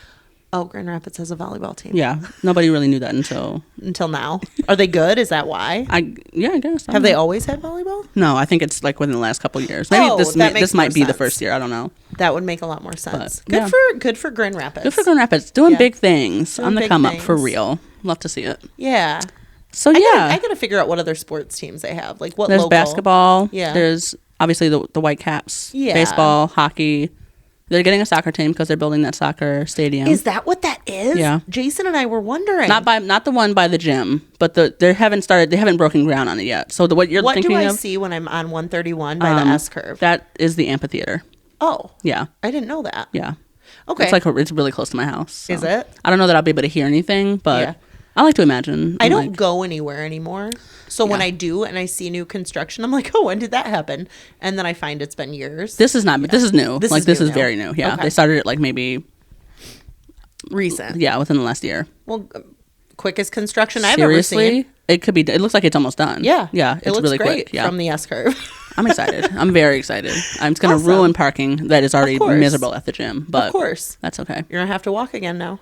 oh, Grand Rapids has a volleyball team. Yeah. Nobody really knew that until now. Are they good? Is that why? I guess. Have they always had volleyball? No, I think it's like within the last couple of years. Maybe this might be the first year. I don't know. That would make a lot more sense. But, good for Grand Rapids. Good for Grand Rapids. Doing big things on the come up for real. Love to see it. Yeah. So yeah. I gotta figure out what other sports teams they have. Like what there's local. Basketball. Yeah. There's obviously the Whitecaps. Yeah. Baseball, hockey. They're getting a soccer team because they're building that soccer stadium. Is that what that is? Yeah. Jason and I were wondering. Not the one by the gym, but they haven't broken ground on it yet. So what you're thinking of? What do I see when I'm on 131 by the S curve? That is the amphitheater. Oh. Yeah. I didn't know that. Yeah. Okay. It's really close to my house. So. Is it? I don't know that I'll be able to hear anything, but I like to imagine. I don't go anywhere anymore. So when I do and I see new construction, I'm like, oh, when did that happen? And then I find it's been years. This is new. This is very new. Yeah. Okay. They started it like maybe recent. Yeah, within the last year. Well, quickest construction I've ever seen. It could be. It looks like it's almost done. Yeah. Yeah. It's looks really great quick. Yeah. From the S curve. I'm excited. I'm very excited. It's going to ruin parking that is already miserable at the gym. But of course. That's okay. You're going to have to walk again now.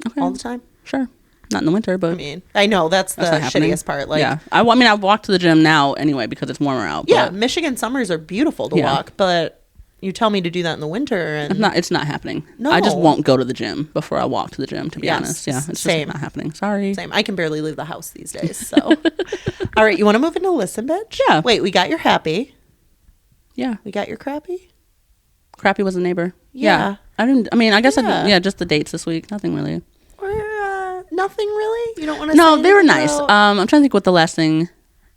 Okay. All the time. Sure. Not in the winter, but... I mean, I know that's the shittiest part. Like, yeah. I mean, I walk to the gym now anyway because it's warmer out. Yeah. Michigan summers are beautiful to walk, but you tell me to do that in the winter and... It's not happening. No. I just won't go to the gym before I walk to the gym, to be honest. Yeah. It's just not happening. Sorry. Same. I can barely leave the house these days, so... All right. You want to move into Listen, Bitch? Yeah. Wait, we got your happy. Yeah. We got your crappy? Crappy was a neighbor. Yeah. I guess just the dates this week. Nothing really. Nothing really? You don't want to No, say they were nice. I'm trying to think what the last thing...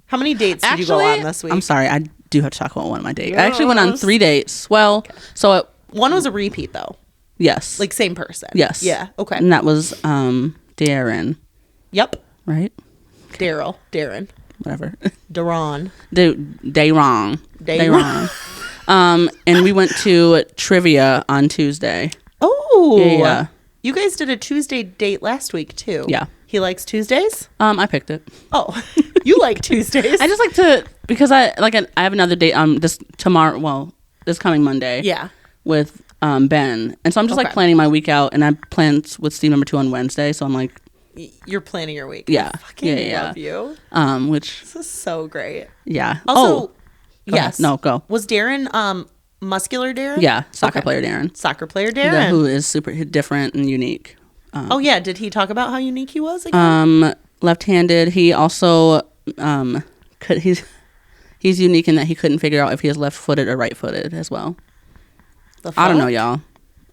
How many dates did you go on this week? I'm sorry. I do have to talk about one of my dates. Yes. I actually went on 3 dates. Well, so... One was a repeat, though. Yes. Like, same person. Yes. Yeah, okay. And that was Darren. Yep. Right? Darren. Whatever. Daron. Dayron. And we went to trivia on Tuesday. Oh. Yeah. You guys did a Tuesday date last week, too. Yeah. He likes Tuesdays? I picked it. Oh. You like Tuesdays. I just like to... Because I have another date this coming Monday. Yeah. With Ben. And so I'm just like planning my week out, and I planned with Steve number 2 on Wednesday, so I'm like... You're planning your week. Yeah. I fucking love you. Which... This is so great. Yeah. Also... Yes. No, go. Was Darren muscular Darren? Yeah, soccer player Darren. Soccer player Darren. Who is super different and unique. Oh, yeah. Did he talk about how unique he was again? Left-handed. He also... he's unique in that he couldn't figure out if he is left-footed or right-footed as well. I don't know, y'all.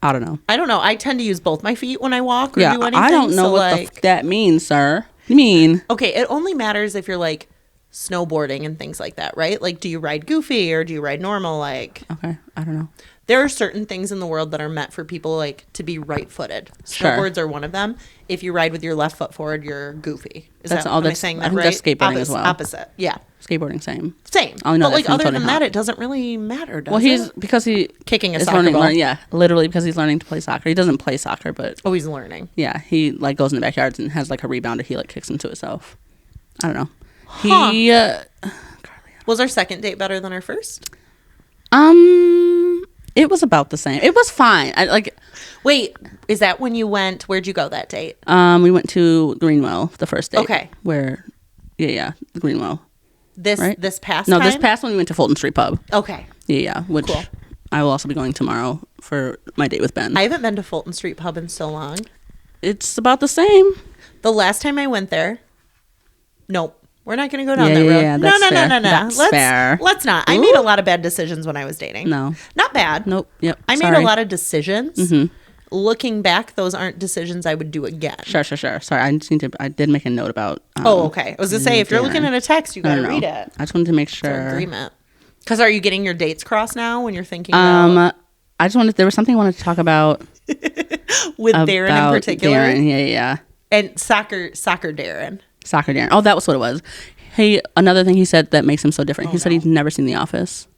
I don't know. I tend to use both my feet when I walk or do anything. I don't know what that means, sir. You mean? Okay, it only matters if you're like snowboarding and things like that, right? Like, do you ride goofy or do you ride normal? Like, okay, I don't know. There are certain things in the world that are meant for people like to be right-footed. Snowboards are one of them. If you ride with your left foot forward, you're goofy. Am I saying that right? That's skateboarding as well. Opposite, yeah. Skateboarding, same. But like other than that, it doesn't really matter, does it? Because he kicking a soccer ball. Literally because he's learning to play soccer. He doesn't play soccer, but he's learning. Yeah, he like goes in the backyards and has like a rebounder. He like kicks him to himself. I don't know. Was our second date better than our first? It was about the same. It was fine. Wait, is that when you went? Where'd you go that date? We went to Greenwell the first date. Okay. Where, yeah, Greenwell. This past No, time? this past one we went to Fulton Street Pub. Okay. Yeah, which Cool. I will also be going tomorrow for my date with Ben. I haven't been to Fulton Street Pub in so long. It's about the same. The last time I went there, nope. We're not going to go down Yeah, that road. yeah, No. That's fair. Let's not. I made a lot of bad decisions when I was dating. No. Not bad. Nope. Yep. I made Sorry. a lot of decisions. Mm-hmm. Looking back, those aren't decisions I would do again. Sure. Sorry, I did make a note about. Okay. I was going to say, if you're looking at a text, you got to read it. I just wanted to make It's sure. an agreement. Because are you getting your dates crossed now when you're thinking about... I just wanted, there was something I wanted to talk about. with Darren in particular? Darren, yeah. And soccer Darren. Soccer Darren. Oh, that was what it was. Hey, another thing he said that makes him so different. He said he's never seen The Office.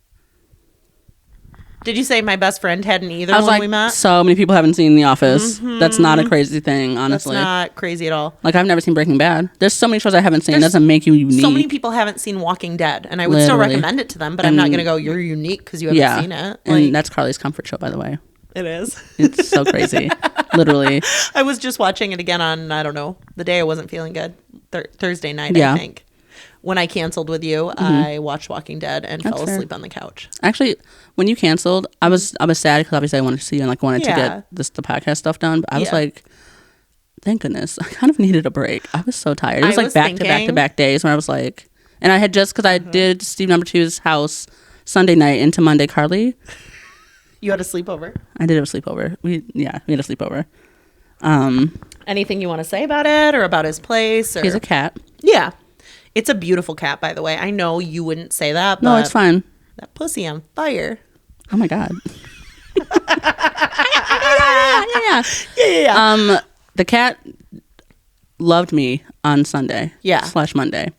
Did you say my best friend hadn't either I was when like, we met? so many people haven't seen The Office. Mm-hmm. That's not a crazy thing, honestly. That's not crazy at all. Like, I've never seen Breaking Bad. There's so many shows I haven't seen. It doesn't make you unique. So many people haven't seen Walking Dead, and I would still recommend it to them, but I'm not going to go, you're unique because you haven't seen it. And that's Carly's comfort show, by the way. It is. It's so crazy. Literally. I was just watching it again on, I don't know, the day I wasn't feeling good. Thursday night, I think. When I canceled with you, I watched Walking Dead and fell asleep on the couch. Actually, when you canceled, I was sad because obviously I wanted to see you and like wanted to get the podcast stuff done. But I was like, thank goodness, I kind of needed a break. I was so tired. It was like back to back days where I was like, and I had just because I did Steve number 2's house Sunday night into Monday. Carly, you had a sleepover? I did have a sleepover. We had a sleepover. Anything you want to say about it or about his place? Or? He's a cat. Yeah. It's a beautiful cat, by the way. I know you wouldn't say that, but... No, it's fine. That pussy on fire. Oh, my God. Yeah. The cat loved me on Sunday. Yeah. / Monday.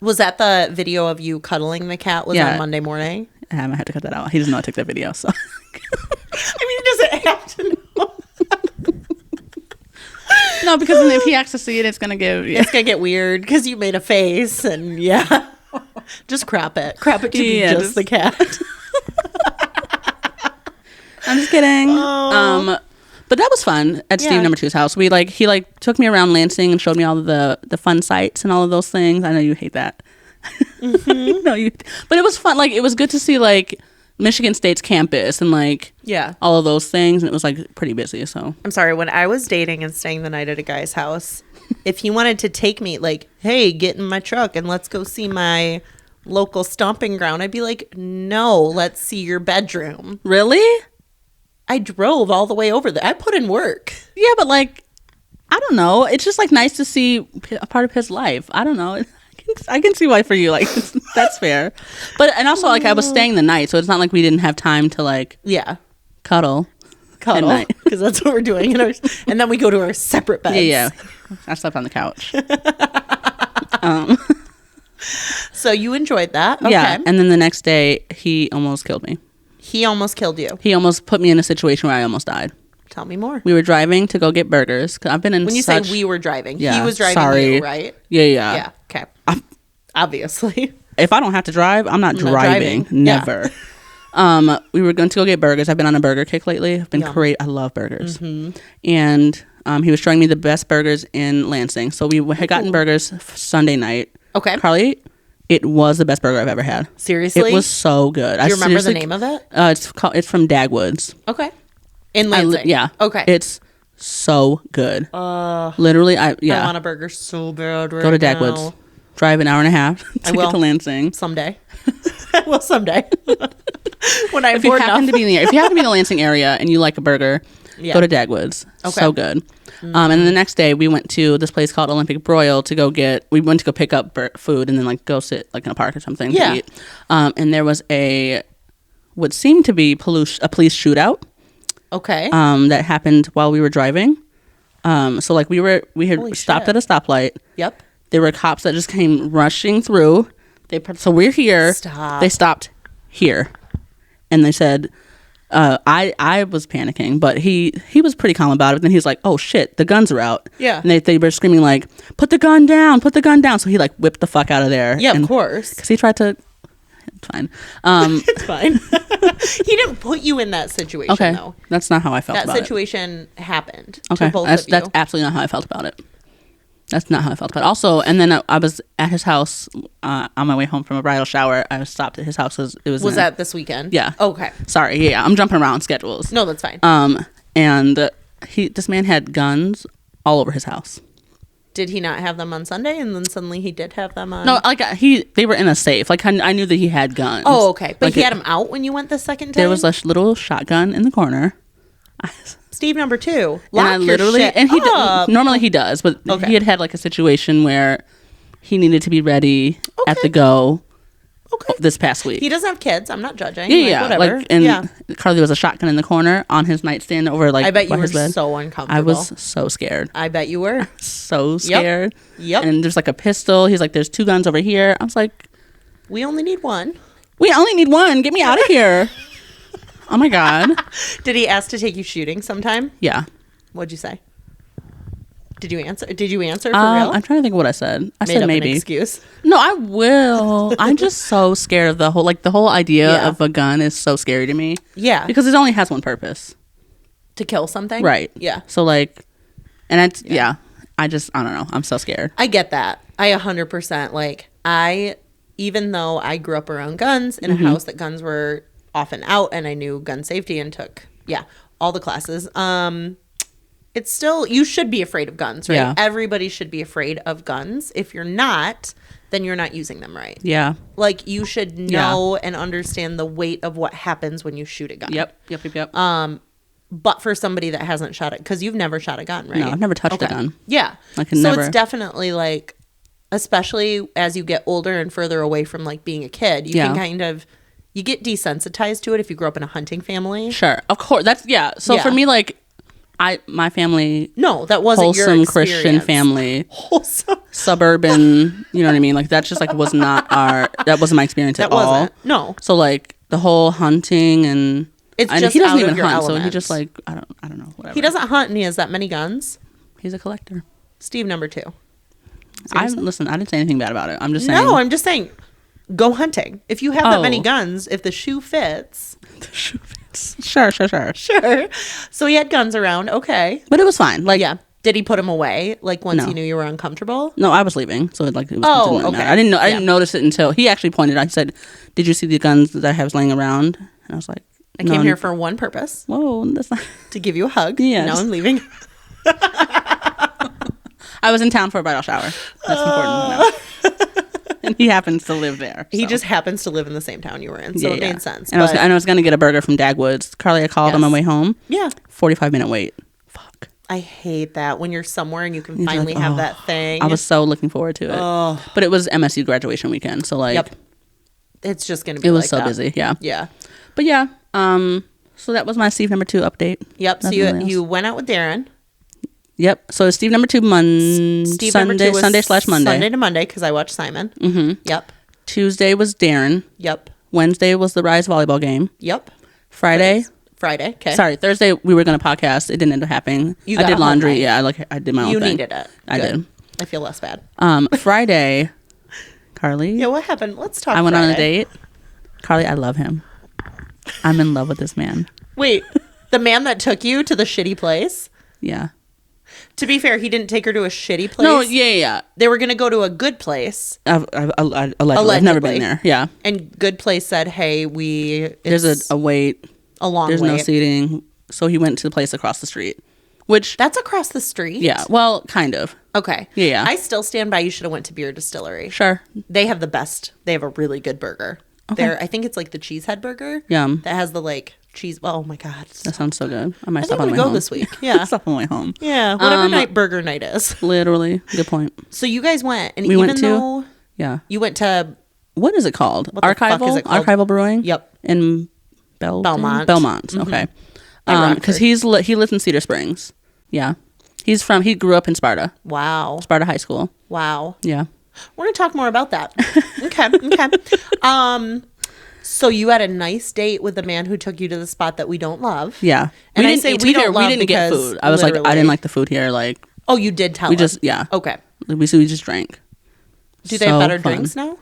Was that the video of you cuddling the cat on Monday morning? I had to cut that out. He doesn't know I took that video, so... I mean, he doesn't have to know. No, because if he acts to see it, it's gonna give. Yeah. It's gonna get weird because you made a face and just crop it to be just the cat. I'm just kidding. But that was fun at Steve number 2's house. He took me around Lansing and showed me all of the fun sites and all of those things. I know you hate that. Mm-hmm. But it was fun. Like it was good to see Michigan State's campus and all of those things, and it was pretty busy. So I'm sorry, when I was dating and staying the night at a guy's house, if he wanted to take me hey, get in my truck and let's go see my local stomping ground, I'd be like, no, let's see your bedroom. Really? I drove all the way over there. I put in work. Yeah, but I don't know, it's just nice to see a part of his life. I don't know, I can see why for you that's fair. But and also I was staying the night, so it's not like we didn't have time to cuddle at night, because that's what we're doing and then we go to our separate beds. Yeah. I slept on the couch. So you enjoyed that. Okay. Yeah, and then the next day he almost killed me. He almost killed you. He almost put me in a situation where I almost died. Tell me more. We were driving to go get burgers. 'Cause I've been in when you say we were driving, he was driving you, right? Yeah. Okay. Obviously. If I don't have to drive, I'm not driving. Never. Yeah. We were going to go get burgers. I've been on a burger kick lately. I've been great. I love burgers. Mm-hmm. And he was showing me the best burgers in Lansing. So we had gotten burgers Sunday night. Okay. Carly, it was the best burger I've ever had. Seriously? It was so good. Do you remember the name of it? It's from Dagwoods. Okay. In Lansing? Yeah. Okay. It's so good. Literally, I want a burger so bad right Go to now. Dagwoods. Drive an hour and a half to get to Lansing. Someday. I will someday. When I'm if you happen to be in the Lansing area and you like a burger, go to Dagwoods. Okay. So good. Mm-hmm. And then the next day we went to this place called Olympic Broil we went to go pick up food and then go sit in a park or something to eat. And there was what seemed to be a police shootout. Okay. That happened while we were driving. So we had stopped at a stoplight. Yep. There were cops that just came rushing through. So we're here. Stop. They stopped here, and they said, "I was panicking, but he was pretty calm about it." Then he's like, "Oh shit, the guns are out." Yeah. And they were screaming "Put the gun down! Put the gun down!" So he whipped the fuck out of there. Yeah, of course. Because he tried to It's fine. It's fine. He didn't put you in that situation, Okay. though. That's not how I felt That about it. situation happened Okay. to both That's of you. absolutely not how I felt about it. That's not how I felt about it. Also, and then I was at his house on my way home from a bridal shower. I stopped at his house because it was. Was that this weekend? Yeah. Okay. Sorry. Yeah. I'm jumping around schedules. No, that's fine. And this man had guns all over his house. Did he not have them on Sunday, and then suddenly he did have them on? No, like they were in a safe. Like I knew that he had guns. Oh, okay. But like he had them out when you went the second time? There was a little shotgun in the corner. Steve number 2. And I literally, and he normally he does, but Okay. he had like a situation where he needed to be ready at the go. Okay. This past week. He doesn't have kids. I'm not judging. Yeah, Whatever. and Carly was a shotgun in the corner on his nightstand over I bet you by were his bed. so uncomfortable. I was so scared. I bet you were. So scared. Yep. And there's like a pistol. He's like, there's 2 guns over here. I was like, We only need one. we only need one. Get me out of here. Oh my God. Did he ask to take you shooting sometime? Yeah. What'd you say? Did you answer? Did you answer for real? I'm trying to think of what I said. I Made said up maybe. an excuse. No, I will. I'm just so scared of the whole idea Yeah. of a gun is so scary to me. Yeah. Because it only has one purpose. To kill something? Right. Yeah. So like, and it's, yeah. I don't know. I'm so scared. I get that. I 100% even though I grew up around guns in a house that guns were often out and I knew gun safety and took, all the classes. It's still, you should be afraid of guns, right? Yeah. Everybody should be afraid of guns. If you're not, then you're not using them right. Yeah. Like you should know and understand the weight of what happens when you shoot a gun. Yep. But for somebody that hasn't shot it, because you've never shot a gun, right? No, I've never touched a gun. Yeah. I can so never. it's definitely like, especially as you get older and further away from like being a kid, you can kind of, you get desensitized to it if you grew up in a hunting family. Sure. Of course. So for me, like, my family. No, that wasn't your wholesome experience. Christian family. Wholesome. Suburban, you know what I mean? Like that just like was not that wasn't my experience at all. Wasn't. No. So like the whole hunting and It's and just he doesn't out of even your hunt, so he element. just like I don't know, whatever. He doesn't hunt and he has that many guns. He's a collector. Steve number 2. I didn't say anything bad about it. I'm just saying. No, I'm just saying, go hunting. If you have that many Oh. guns, if the shoe fits. The shoe fits. Sure. Sure. So he had guns around. Okay. But it was fine. Like Yeah. Did he put them away? Like once No. he knew you were uncomfortable? No, I was leaving, so it was. Oh, it didn't okay. matter. I didn't know. I Yeah. didn't notice it until he actually pointed out. He said, "Did you see the guns that I was laying around?" And I was like, I came here for one purpose. Whoa, that's not. To give you a hug. Yes. Now I'm leaving. I was in town for a bridal shower. That's important to know. And he happens to live there. He so. just happens to live in the same town you were in. So it made sense. And I was going to get a burger from Dagwood's. Carly, I called on my way home. Yeah. 45-minute wait. Fuck. I hate that when you're somewhere and you can You're finally like, have oh. that thing. I was so looking forward to it. Oh. But it was MSU graduation weekend, so like Yep. It's just going to be it was like so that. busy. Yeah. Yeah. But yeah, so that was my Steve number 2 update. Yep. So Nothing else. you went out with Darren. Yep. So Steve number 2 Steve number 2 was Sunday/Monday. Sunday to Monday because I watched Simon. Mm-hmm. Yep. Tuesday was Darren. Yep. Wednesday was the Rise volleyball game. Yep. Friday. Okay. Sorry, Thursday we were gonna podcast. It didn't end up happening. You I got did a home laundry. night. Yeah, I did my own You thing. needed it. I Good. did. I feel less bad. Friday, Carly. Yeah, what happened? Let's talk. I went on a Friday. date. Carly, I love him. I'm in love with this man. Wait, the man that took you to the shitty place? Yeah. To be fair, he didn't take her to a shitty place. No, yeah. They were going to go to a good place. I've allegedly. I've never been there. Yeah. And good place said, hey, There's a wait. a long There's wait. no seating. So he went to the place across the street. Which, That's across the street? yeah. Well, kind of. Okay. Yeah. I still stand by you should have went to Beer Distillery. Sure. They have the best. They have a really good burger. Okay. I think it's like the cheesehead burger. Yum. That has the like cheese. Oh my God. That sounds so good. I might I stop think on I'm my way going to go home. this week. Yeah. Stop on my way home. Yeah. Whatever night burger night is. Literally. Good point. So you guys went. And We even went to- though Yeah. you went to What is it called? What the fuck is it called? Archival Brewing? Yep. In Belmont. Belmont. Okay. By Because Rockford. he lives in Cedar Springs. Yeah. He grew up in Sparta. Wow. Sparta High School. Wow. Yeah. We're going to talk more about that. Okay. So you had a nice date with the man who took you to the spot that we don't love. Yeah. And we I didn't say eat we here. don't We love didn't get because food. I was like, I literally- didn't like the food here. Like, Oh, you did tell we us. just, yeah. Okay. We just drank. Do they have better fun. drinks now?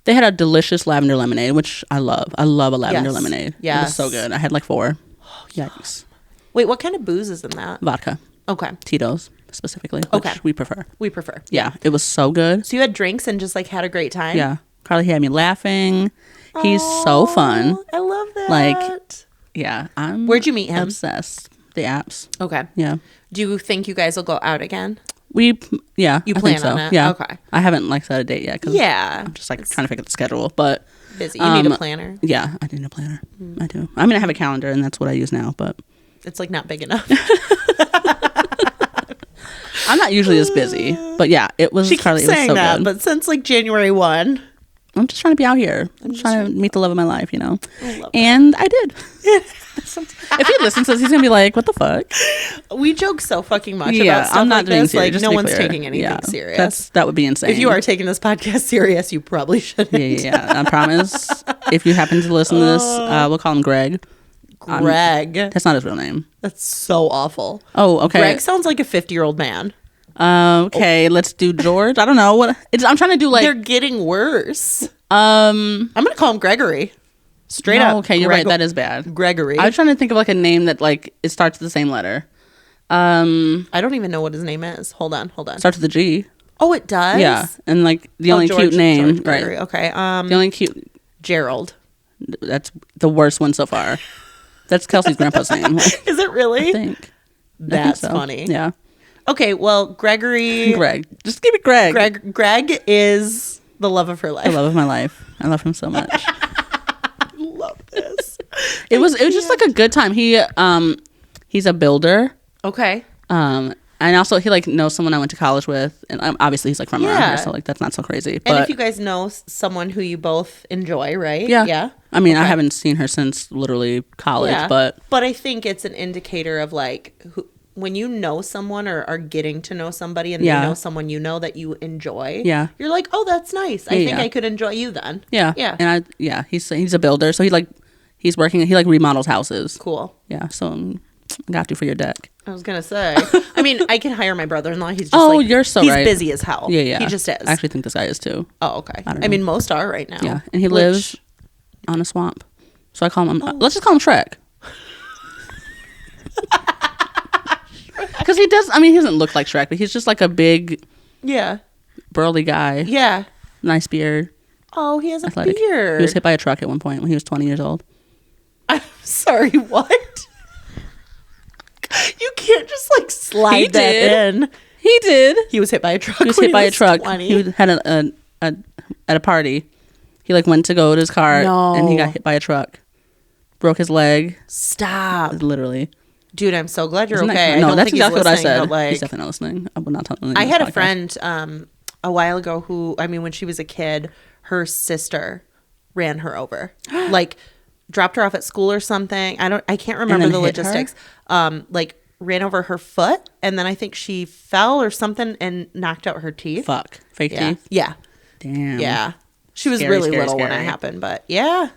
They had a delicious lavender lemonade, which I love. I love a lavender lemonade. Yes. It was so good. I had like 4. Oh, yikes. Wait, what kind of booze is in that? Vodka. Okay. Tito's specifically, which Okay. we prefer. We prefer. Yeah, it was so good. So you had drinks and just like had a great time? Yeah. Carly had me laughing. He's so fun. I love that. Like, yeah. Where'd you meet him? Obsessed. The apps. Okay. Yeah. Do you think you guys will go out again? You You I plan think so. on it? Yeah. Okay. I haven't like set a date yet. Cause Yeah. I'm just like trying to figure out the schedule, but Busy. You need a planner. yeah, I need a planner. I do. I mean, I have a calendar and that's what I use now, but It's like not big enough. I'm not usually this busy, but yeah, it was She Carly. keeps It was saying so that, good. but since like January 1. I'm just trying to be out here. I'm trying to meet the love of my life, you know? I love And I did. If he listens to this, he's going to be like, what the fuck? We joke so fucking much Yeah, about stuff I'm not like being this. serious. Like, just no to be one's clear. taking anything Yeah, serious. That would be insane. If you are taking this podcast serious, you probably shouldn't. Yeah. I promise. If you happen to listen to this, we'll call him Greg. Greg. That's not his real name. That's so awful. Oh, okay. Greg sounds like a 50-year-old man. Okay, let's do George. I don't know what I'm trying to do. Like They're getting worse. I'm gonna call him Gregory. Straight up. Okay, you're right. That is bad. Gregory. I was trying to think of like a name that like it starts with the same letter. I don't even know what his name is. Hold on. Starts with a G. Oh, it does. Yeah, and like the only George, cute name, George Gregory. right? Okay. The only cute. Gerald. That's the worst one so far. That's Kelsey's grandpa's name. Like, Is it really? I think. That's so. funny. Yeah. Okay. Well, Gregory. Greg. Just give it Greg. Greg is the love of her life. The love of my life. I love him so much. I love this. It was just like a good time. He's a builder. Okay. And also he like knows someone I went to college with, and obviously he's like from around here, so like that's not so crazy. But And if you guys know someone who you both enjoy, right? yeah, Yeah. I mean, I haven't seen her since literally college, but I think it's an indicator of like when you know someone or are getting to know somebody and they know someone you know that you enjoy. Yeah. You're like, oh, that's nice. I think yeah. I could enjoy you then. yeah, Yeah. And he's a builder, so he's working. He like remodels houses. Cool. Yeah, so I got you for your deck. I was gonna say. I mean, I can hire my brother-in-law. He's just you're so he's right. busy as hell. Yeah. He just is. I actually think this guy is too. Oh, okay. I don't I know. mean, most are right now. Yeah, and he lives on a swamp, so I call him. Let's just call him Shrek. Because he does. I mean, he doesn't look like Shrek, but he's just like a big, burly guy. Yeah. Nice beard. Oh, he has a Athletic. beard. He was hit by a truck at one point when he was 20 years old. I'm sorry, what? You can't just like slide He that did. in. He did. He was hit by a truck. He was when hit by a truck. 20. He had at a party. He like went to go to his car and he got hit by a truck. Broke his leg. Stop. Literally. Dude, I'm so glad you're Isn't that okay. crazy? I No, don't that's think he's exactly what I listening, said. but, like, He's definitely not listening. I would not tell him. I had a friend a while ago who, I mean, when she was a kid, her sister ran her over. Like dropped her off at school or something. I can't remember the hit her? logistics. Like ran over her foot and then I think she fell or something and knocked out her teeth. Fuck. Fake teeth? Yeah. Damn. Yeah. She was Scary, really scary, little when it scary. happened, but yeah.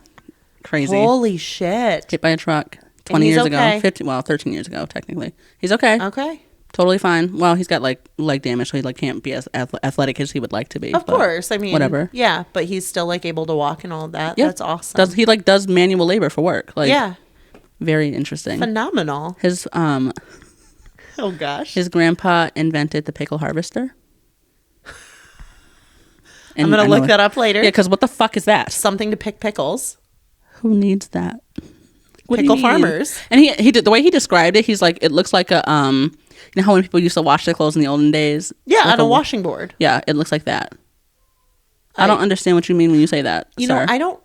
Crazy. Holy shit. Hit by a truck 20 he's years okay. ago. 13 years ago, technically. He's okay. Okay. Totally fine. Well, he's got like leg damage, so he like can't be as athletic as he would like to be. Of but course. I mean, whatever. Yeah, but he's still like able to walk and all of that. Yeah. That's awesome. He does manual labor for work. Like, yeah. very interesting. Phenomenal. His Oh gosh. his grandpa invented the pickle harvester. I'm going to look that up later. Yeah, because what the fuck is that? Something to pick pickles. Who needs that? What do Pickle you need? farmers. And he did the way he described it. He's like, it looks like a you know how when people used to wash their clothes in the olden days? Yeah, Like on a washing board. Yeah, it looks like that. I don't understand what you mean when you say that. You know, I don't.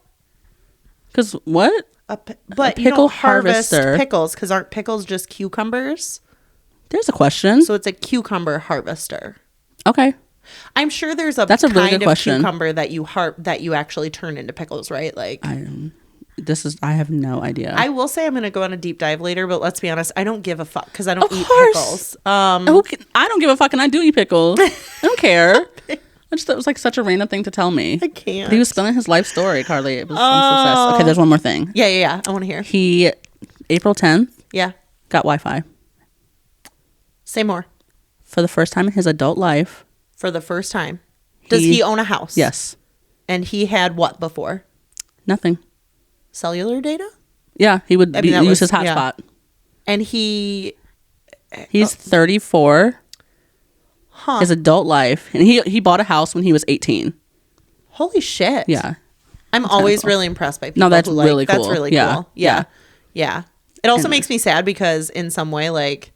Because what? But you pickle don't harvest harvester. pickles because aren't pickles just cucumbers? There's a question. So it's a cucumber harvester. Okay. I'm sure there's That's a really kind good of question. cucumber that you actually turn into pickles, right? Like I have no idea. I will say I'm going to go on a deep dive later, but let's be honest, I don't give a fuck because I don't eat course. pickles. I don't give a fuck, and I do eat pickles. I don't care. I just thought it was like such a random thing to tell me. I can't. But he was spilling his life story, Carly. I'm so obsessed. Okay, there's one more thing. Yeah. I want to hear. He, April 10th, Yeah. got Wi-Fi. Say more. For the first time in his adult life. For the first time. Does he own a house? Yes. And he had what before? Nothing. Cellular data? Yeah, he would use his hotspot. Yeah. And he's 34. His adult life. And he bought a house when he was 18. Holy shit. Yeah. I'm always really impressed by people. No, that's really cool. That's really cool. Yeah. It also makes me sad because in some way, like,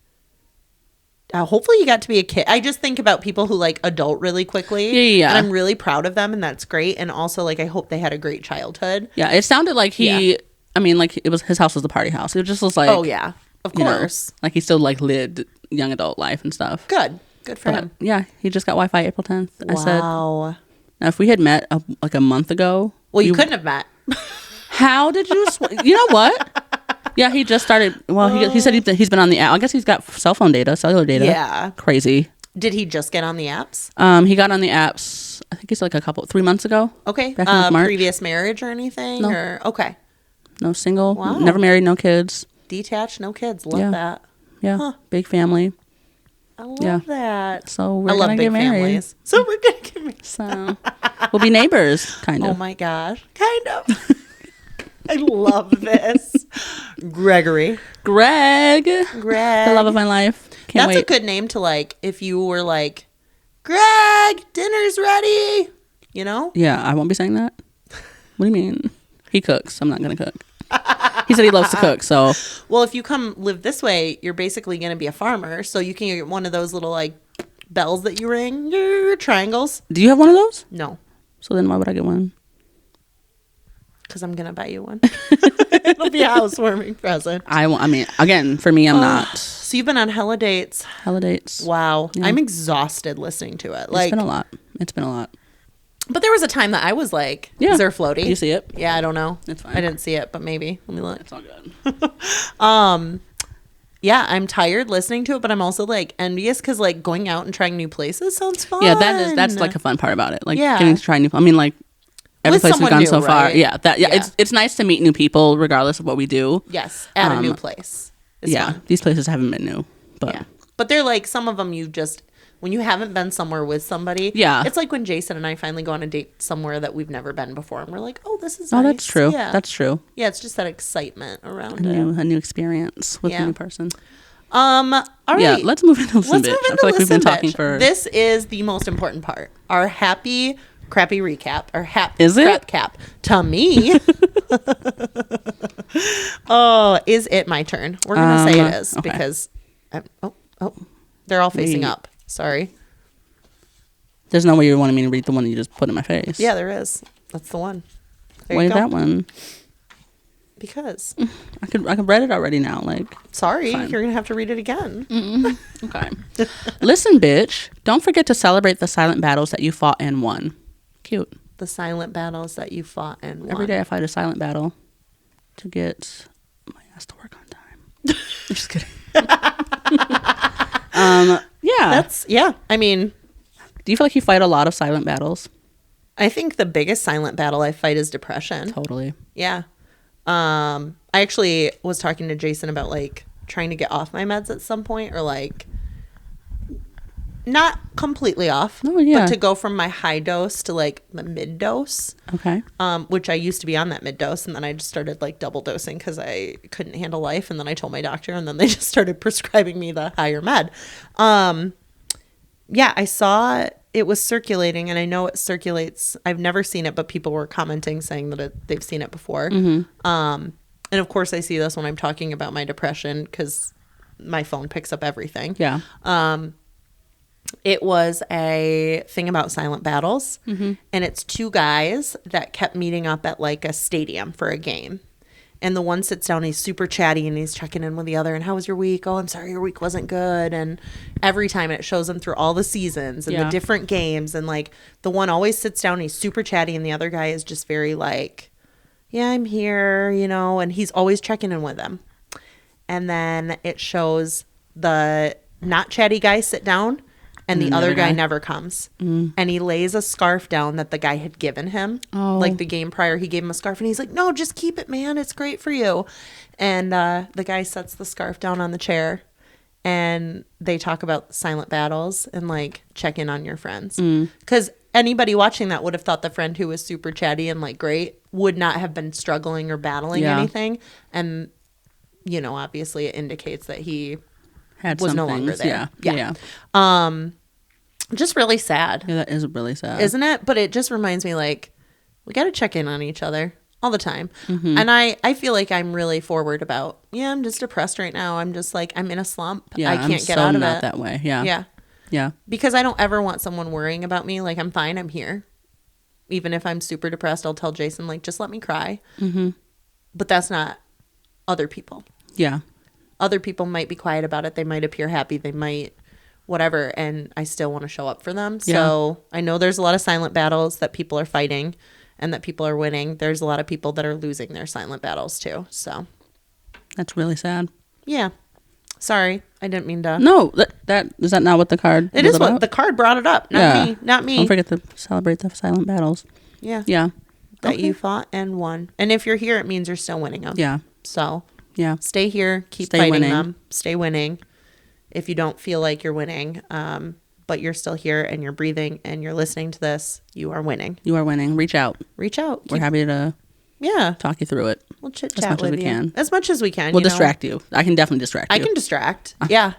hopefully you got to be a kid. I just think about people who like adult really quickly. Yeah. And I'm really proud of them, and that's great. And also, like, I hope they had a great childhood. Yeah, it sounded like I mean, like, it was his house was the party house. It just was like, oh yeah, of course. Like he still like lived young adult life and stuff. Good for him. Yeah, he just got Wi-Fi April 10th. Wow. I said, now if we had met like a month ago, well, you couldn't have met. How did you? You know what? Yeah, he just started. Well, he said he's been on the app. I guess he's got cell phone data, cellular data. Yeah, crazy. Did he just get on the apps? He got on the apps. I think it's like 3 months ago. Okay. Back in March. Previous marriage or anything? No. Or okay. No, single. Wow. Never married. No kids. Detached. No kids. Love that. Yeah. Huh. Big family. I love that. So we're gonna get married. Families. So we're gonna get married. So we'll be neighbors, kind of. Oh my gosh, kind of. I love this. Gregory. Greg. The love of my life. Can't wait. That's a good name to, like, if you were like, Greg, dinner's ready. You know? Yeah, I won't be saying that. What do you mean? He cooks. I'm not gonna cook. He said he loves to cook, so. Well, if you come live this way, you're basically going to be a farmer, so you can get one of those little, like, bells that you ring, triangles. Do you have one of those? No. So then why would I get one? Because I'm going to buy you one. It'll be a housewarming present. I mean, again, for me, I'm not. So you've been on hella dates. Hella dates. Wow. Yeah. I'm exhausted listening to it. Like, It's been a lot. But there was a time that I was like, is there a floaty? You see it? Yeah, I don't know. It's fine. I didn't see it, but maybe. Let me look. It's all good. Yeah, I'm tired listening to it, but I'm also like envious because like going out and trying new places sounds fun. Yeah, that's like a fun part about it. Like Yeah. getting to try new. I mean, like every With place we've someone gone new, so far. right? Yeah, it's nice to meet new people regardless of what we do. Yes, at a new place. It's fun. These places haven't been new, but yeah, but they're like some of them you just when you haven't been somewhere with somebody. Yeah, it's like when Jason and I finally go on a date somewhere that we've never been before, and we're like, oh, this is nice. that's true. Yeah. That's true. Yeah, it's just that excitement around a new experience with a new person. All right. Yeah, let's move into Listen Bitch. I feel like we've been talking for. This is the most important part. Our happy crappy recap or is it? crap cap to me. Oh, is it my turn? We're gonna say it is okay. because they're all facing up. Sorry. There's no way you wanted me to read the one you just put in my face. Yeah, there is. That's the one. There Why that one? Because I could read it already now. Like, sorry, fine. You're gonna have to read it again. Okay. Listen, bitch. Don't forget to celebrate the silent battles that you fought and won. Cute. The silent battles that you fought and won. Every day I fight a silent battle to get my ass to work on time. Just kidding. Yeah. I mean, do you feel like you fight a lot of silent battles? I think the biggest silent battle I fight is depression. Totally. Yeah. I actually was talking to Jason about like trying to get off my meds at some point, or like not completely off, but to go from my high dose to like the mid dose. Okay. Which I used to be on that mid dose, and then I just started like double dosing because I couldn't handle life, and then I told my doctor, and then they just started prescribing me the higher med. Yeah, I saw it was circulating, and I know it circulates. I've never seen it, but people were commenting saying that they've seen it before. And of course, I see this when I'm talking about my depression because my phone picks up everything. Yeah. It was a thing about silent battles, and it's two guys that kept meeting up at like a stadium for a game. And the one sits down, he's super chatty, and he's checking in with the other. And how was your week? Oh, I'm sorry, your week wasn't good. And every time it shows them through all the seasons and the different games. And like the one always sits down, he's super chatty, and the other guy is just very like, yeah, I'm here, you know, and he's always checking in with them. And then it shows the not chatty guy sit down, and the other guy never comes. And he lays a scarf down that the guy had given him. Like the game prior, he gave him a scarf, and he's like, no, just keep it, man. It's great for you. And the guy sets the scarf down on the chair, and they talk about silent battles and like check in on your friends. Because anybody watching that would have thought the friend who was super chatty and like great would not have been struggling or battling anything. And, you know, obviously it indicates that he was no longer there. Yeah. Just really sad. Yeah, that is really sad. Isn't it? But it just reminds me, like, we got to check in on each other all the time. And I feel like I'm really forward about, I'm just depressed right now. I'm just like, I'm in a slump. Yeah, I can't get out of not it. that way. Yeah. Yeah. Because I don't ever want someone worrying about me. Like, I'm fine. I'm here. Even if I'm super depressed, I'll tell Jason, like, just let me cry. But that's not other people. Yeah. Other people might be quiet about it. They might appear happy. They might whatever. And I still want to show up for them. So I know there's a lot of silent battles that people are fighting and that people are winning. There's a lot of people that are losing their silent battles too. So that's really sad. Yeah. Sorry. I didn't mean to. No, that is that not what the card It is about? What the card brought it up. Not me. Don't forget to celebrate the silent battles. Yeah. That you fought and won. And if you're here, it means you're still winning them. Yeah. So stay here. Keep stay fighting winning. them. Stay winning. If you don't feel like you're winning, but you're still here and you're breathing and you're listening to this, you are winning. You are winning. Reach out. We're happy to talk you through it. We'll chit chat with you. As much as we can. We'll distract you. I can definitely distract you. I can distract. Yeah.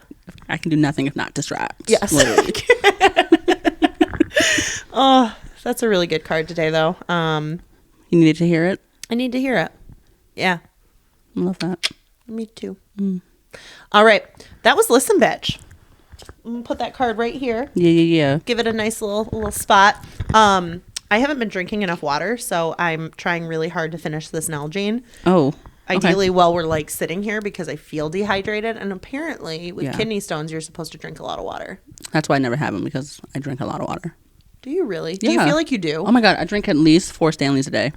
I can do nothing if not distract. Yes. Oh, that's a really good card today, though. You needed to hear it? I need to hear it. Yeah. I love that. Me too. All right. That was Listen Bitch. I'm going to put that card right here. Yeah. Give it a nice little spot. I haven't been drinking enough water, so I'm trying really hard to finish this Nalgene. Oh. Ideally, while we're like sitting here because I feel dehydrated. And apparently, with kidney stones, you're supposed to drink a lot of water. That's why I never have them, because I drink a lot of water. Do you really? Do you feel like you do? Oh my God. I drink at least 4 Stanleys a day.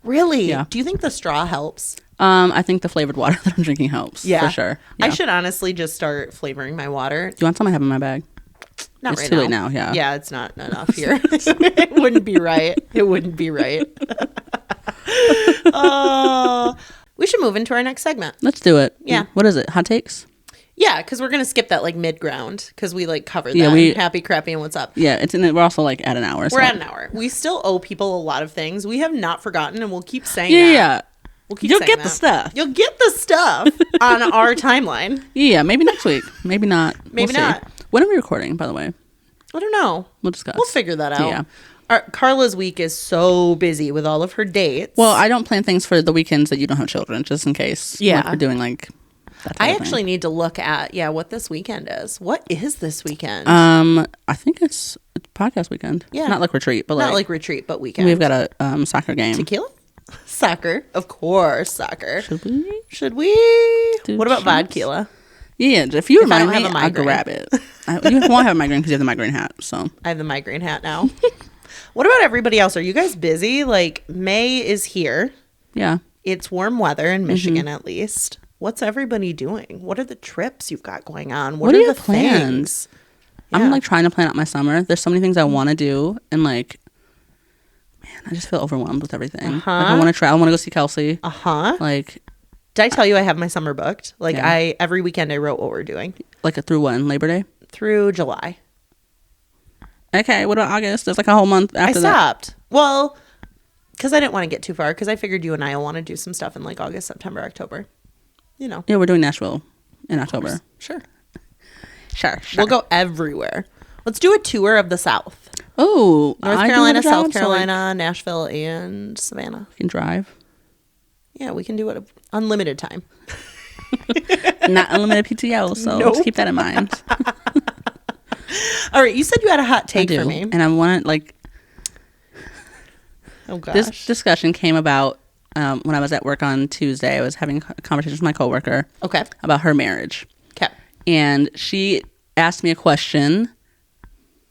Really? Yeah. Do you think the straw helps? I think the flavored water that I'm drinking helps. Yeah. For sure. Yeah. I should honestly just start flavoring my water. Do you want some? I have in my bag. Not it's right too now. late now. Yeah. Yeah, it's not enough here. It wouldn't be right. It wouldn't be right. We should move into our next segment. Let's do it. Yeah. What is it? Hot takes? Yeah, because we're going to skip that like mid-ground because we like covered that. Happy, crappy, and what's up. Yeah, we're also like at an hour. We're at an hour. We still owe people a lot of things. We have not forgotten, and we'll keep saying that. Yeah. We'll keep You'll saying get that. the stuff. You'll get the stuff on our timeline. Yeah, maybe next week. Maybe not. Maybe not. When are we recording, by the way? I don't know. We'll discuss. We'll figure that out. Yeah. Carla's week is so busy with all of her dates. Well, I don't plan things for the weekends that you don't have children, just in case. Yeah. Like we're doing like that I actually need to look at, what this weekend is. What is this weekend? I think it's podcast weekend. Yeah. Not like retreat, but not like retreat, but weekend. We've got a soccer game. Tequila? Soccer. Of course, soccer. Should we? What about vodka? Yeah, if you remind me, I'll grab it. You won't have a migraine because you have the migraine hat. So I have the migraine hat now. What about everybody else? Are you guys busy? Like, May is here. Yeah. It's warm weather in Michigan, at least. What's everybody doing? What are the trips you've got going on? What are the plans? Yeah. I'm like trying to plan out my summer. There's so many things I want to do, and like, man, I just feel overwhelmed with everything. Like, I want to try. I want to go see Kelsey. Like, did I tell you I have my summer booked? Like, every weekend I wrote what we're doing. Like through when? Labor Day? Through July. Okay, what about August? There's like a whole month after that. I stopped. Well, because I didn't want to get too far, because I figured you and I will want to do some stuff in like August, September, October. You know. Yeah, we're doing Nashville in October. Sure. We'll go everywhere. Let's do a tour of the South. Oh, North Carolina, South Carolina, Nashville, and Savannah. You can drive. Yeah, we can do it unlimited time. Not unlimited PTO, so let's keep that in mind. All right, you said you had a hot take for me. And I wanted, like, oh gosh. This discussion came about when I was at work on Tuesday. I was having a conversation with my coworker about her marriage. Okay. And she asked me a question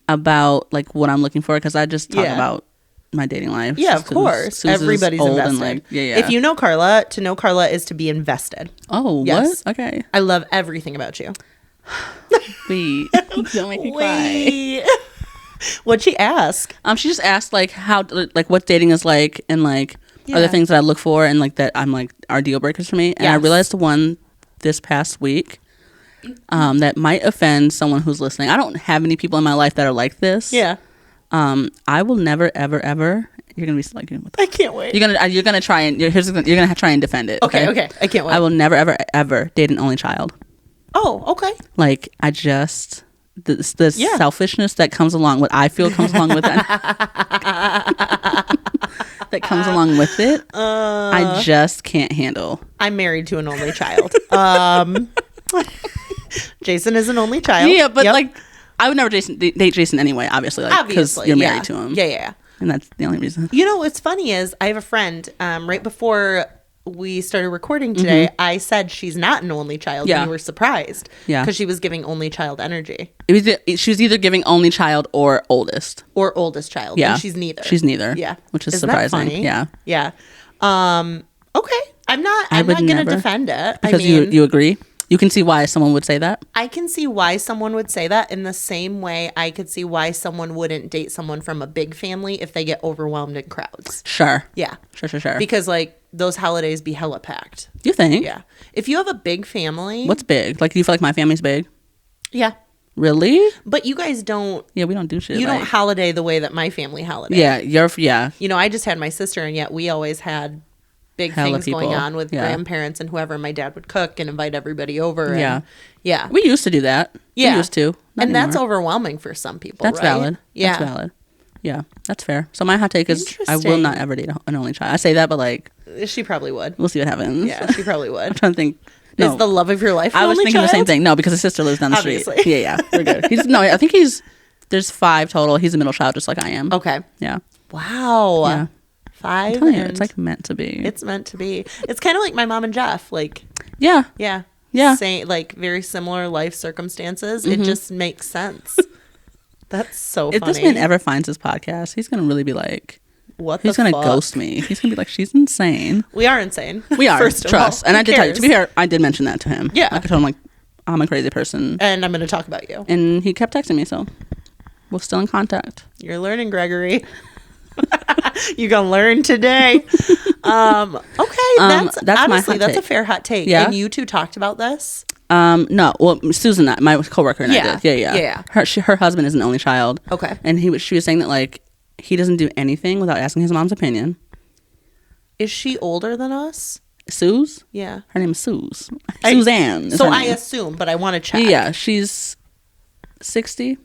about, like, what I'm looking for, because I just talk about my dating life. Yeah, of course. Everybody's invested. Like, If you know Carla, to know Carla is to be invested. Oh, yes. What? Okay. I love everything about you. Wait. Don't make me cry. What'd she ask? She just asked, like, how, like, what dating is like, and, like, are there things that I look for and, like, that I'm, like, are deal breakers for me. And I realized the one this past week that might offend someone who's listening. I don't have any people in my life that are like this. Yeah. I will never, ever, ever. You're gonna be like, I can't wait. You're gonna try and you're gonna try and defend it. Okay. I can't wait. I will never, ever, ever date an only child. Oh, okay. Like I just the selfishness that comes along. What I feel comes along with that. That comes along with it. I just can't handle. I'm married to an only child. Jason is an only child. Yeah, but like I would never date Jason anyway. Obviously, because you're married to him. Yeah. And that's the only reason. You know what's funny is I have a friend. Right before we started recording today, I said she's not an only child. Yeah. And you were surprised. Yeah. Because she was giving only child energy. She was either giving only child or oldest. Or oldest child. Yeah. And she's neither. She's neither. Yeah. Which is Isn't surprising. That funny? Yeah. Yeah. Okay. I'm not going to defend it. Because you agree? You can see why someone would say that? I can see why someone would say that in the same way I could see why someone wouldn't date someone from a big family if they get overwhelmed in crowds. Sure. Yeah. Sure. Because, like, those holidays be hella packed. You think? Yeah. If you have a big family. What's big? Like, do you feel like my family's big? Yeah. Really? But you guys don't. Yeah, we don't do shit. You don't holiday the way that my family holiday. Yeah. You know, I just had my sister, and yet we always had big hella things people. Going on with grandparents and whoever. My dad would cook and invite everybody over. Yeah. Yeah. We used to do that. Yeah. We used to. Not and anymore. That's overwhelming for some people, That's right? valid. Yeah. That's valid. Yeah, that's fair. So my hot take is I will not ever date an only child. I say that, but like... She probably would. We'll see what happens. Yeah, she probably would. I'm trying to think... No. Is the love of your life I was thinking child? the same thing. No, because his sister lives down the Obviously. street. Yeah, we're good. I think there's 5 total. He's a middle child just like I am. Okay. Yeah. Wow. Yeah. 5. I'm telling you, it's like meant to be. It's meant to be. It's kind of like my mom and Jeff. Like, yeah. Yeah. Yeah. Same, like very similar life circumstances. It just makes sense. That's so funny. If this man ever finds his podcast, he's going to really be like, what he's going to ghost me. He's going to be like, she's insane. We are insane. We are. First of Trust. all. And Who I did tell you, cares? to be fair, I did mention that to him. Yeah. I told him like, I'm a crazy person. And I'm going to talk about you. And he kept texting me, so we're still in contact. You're learning, Gregory. You're going to learn today. Okay. That's honestly, that's a fair hot take. Yeah. And you two talked about this? No. Well, Susan, my coworker, and Yeah. I did. Yeah. Her husband is an only child. Okay. And she was saying that like he doesn't do anything without asking his mom's opinion. Is she older than us? Suze? Yeah. Her name is Suze. Suzanne. is So her I name. assume, but I want to check. Yeah, she's 60.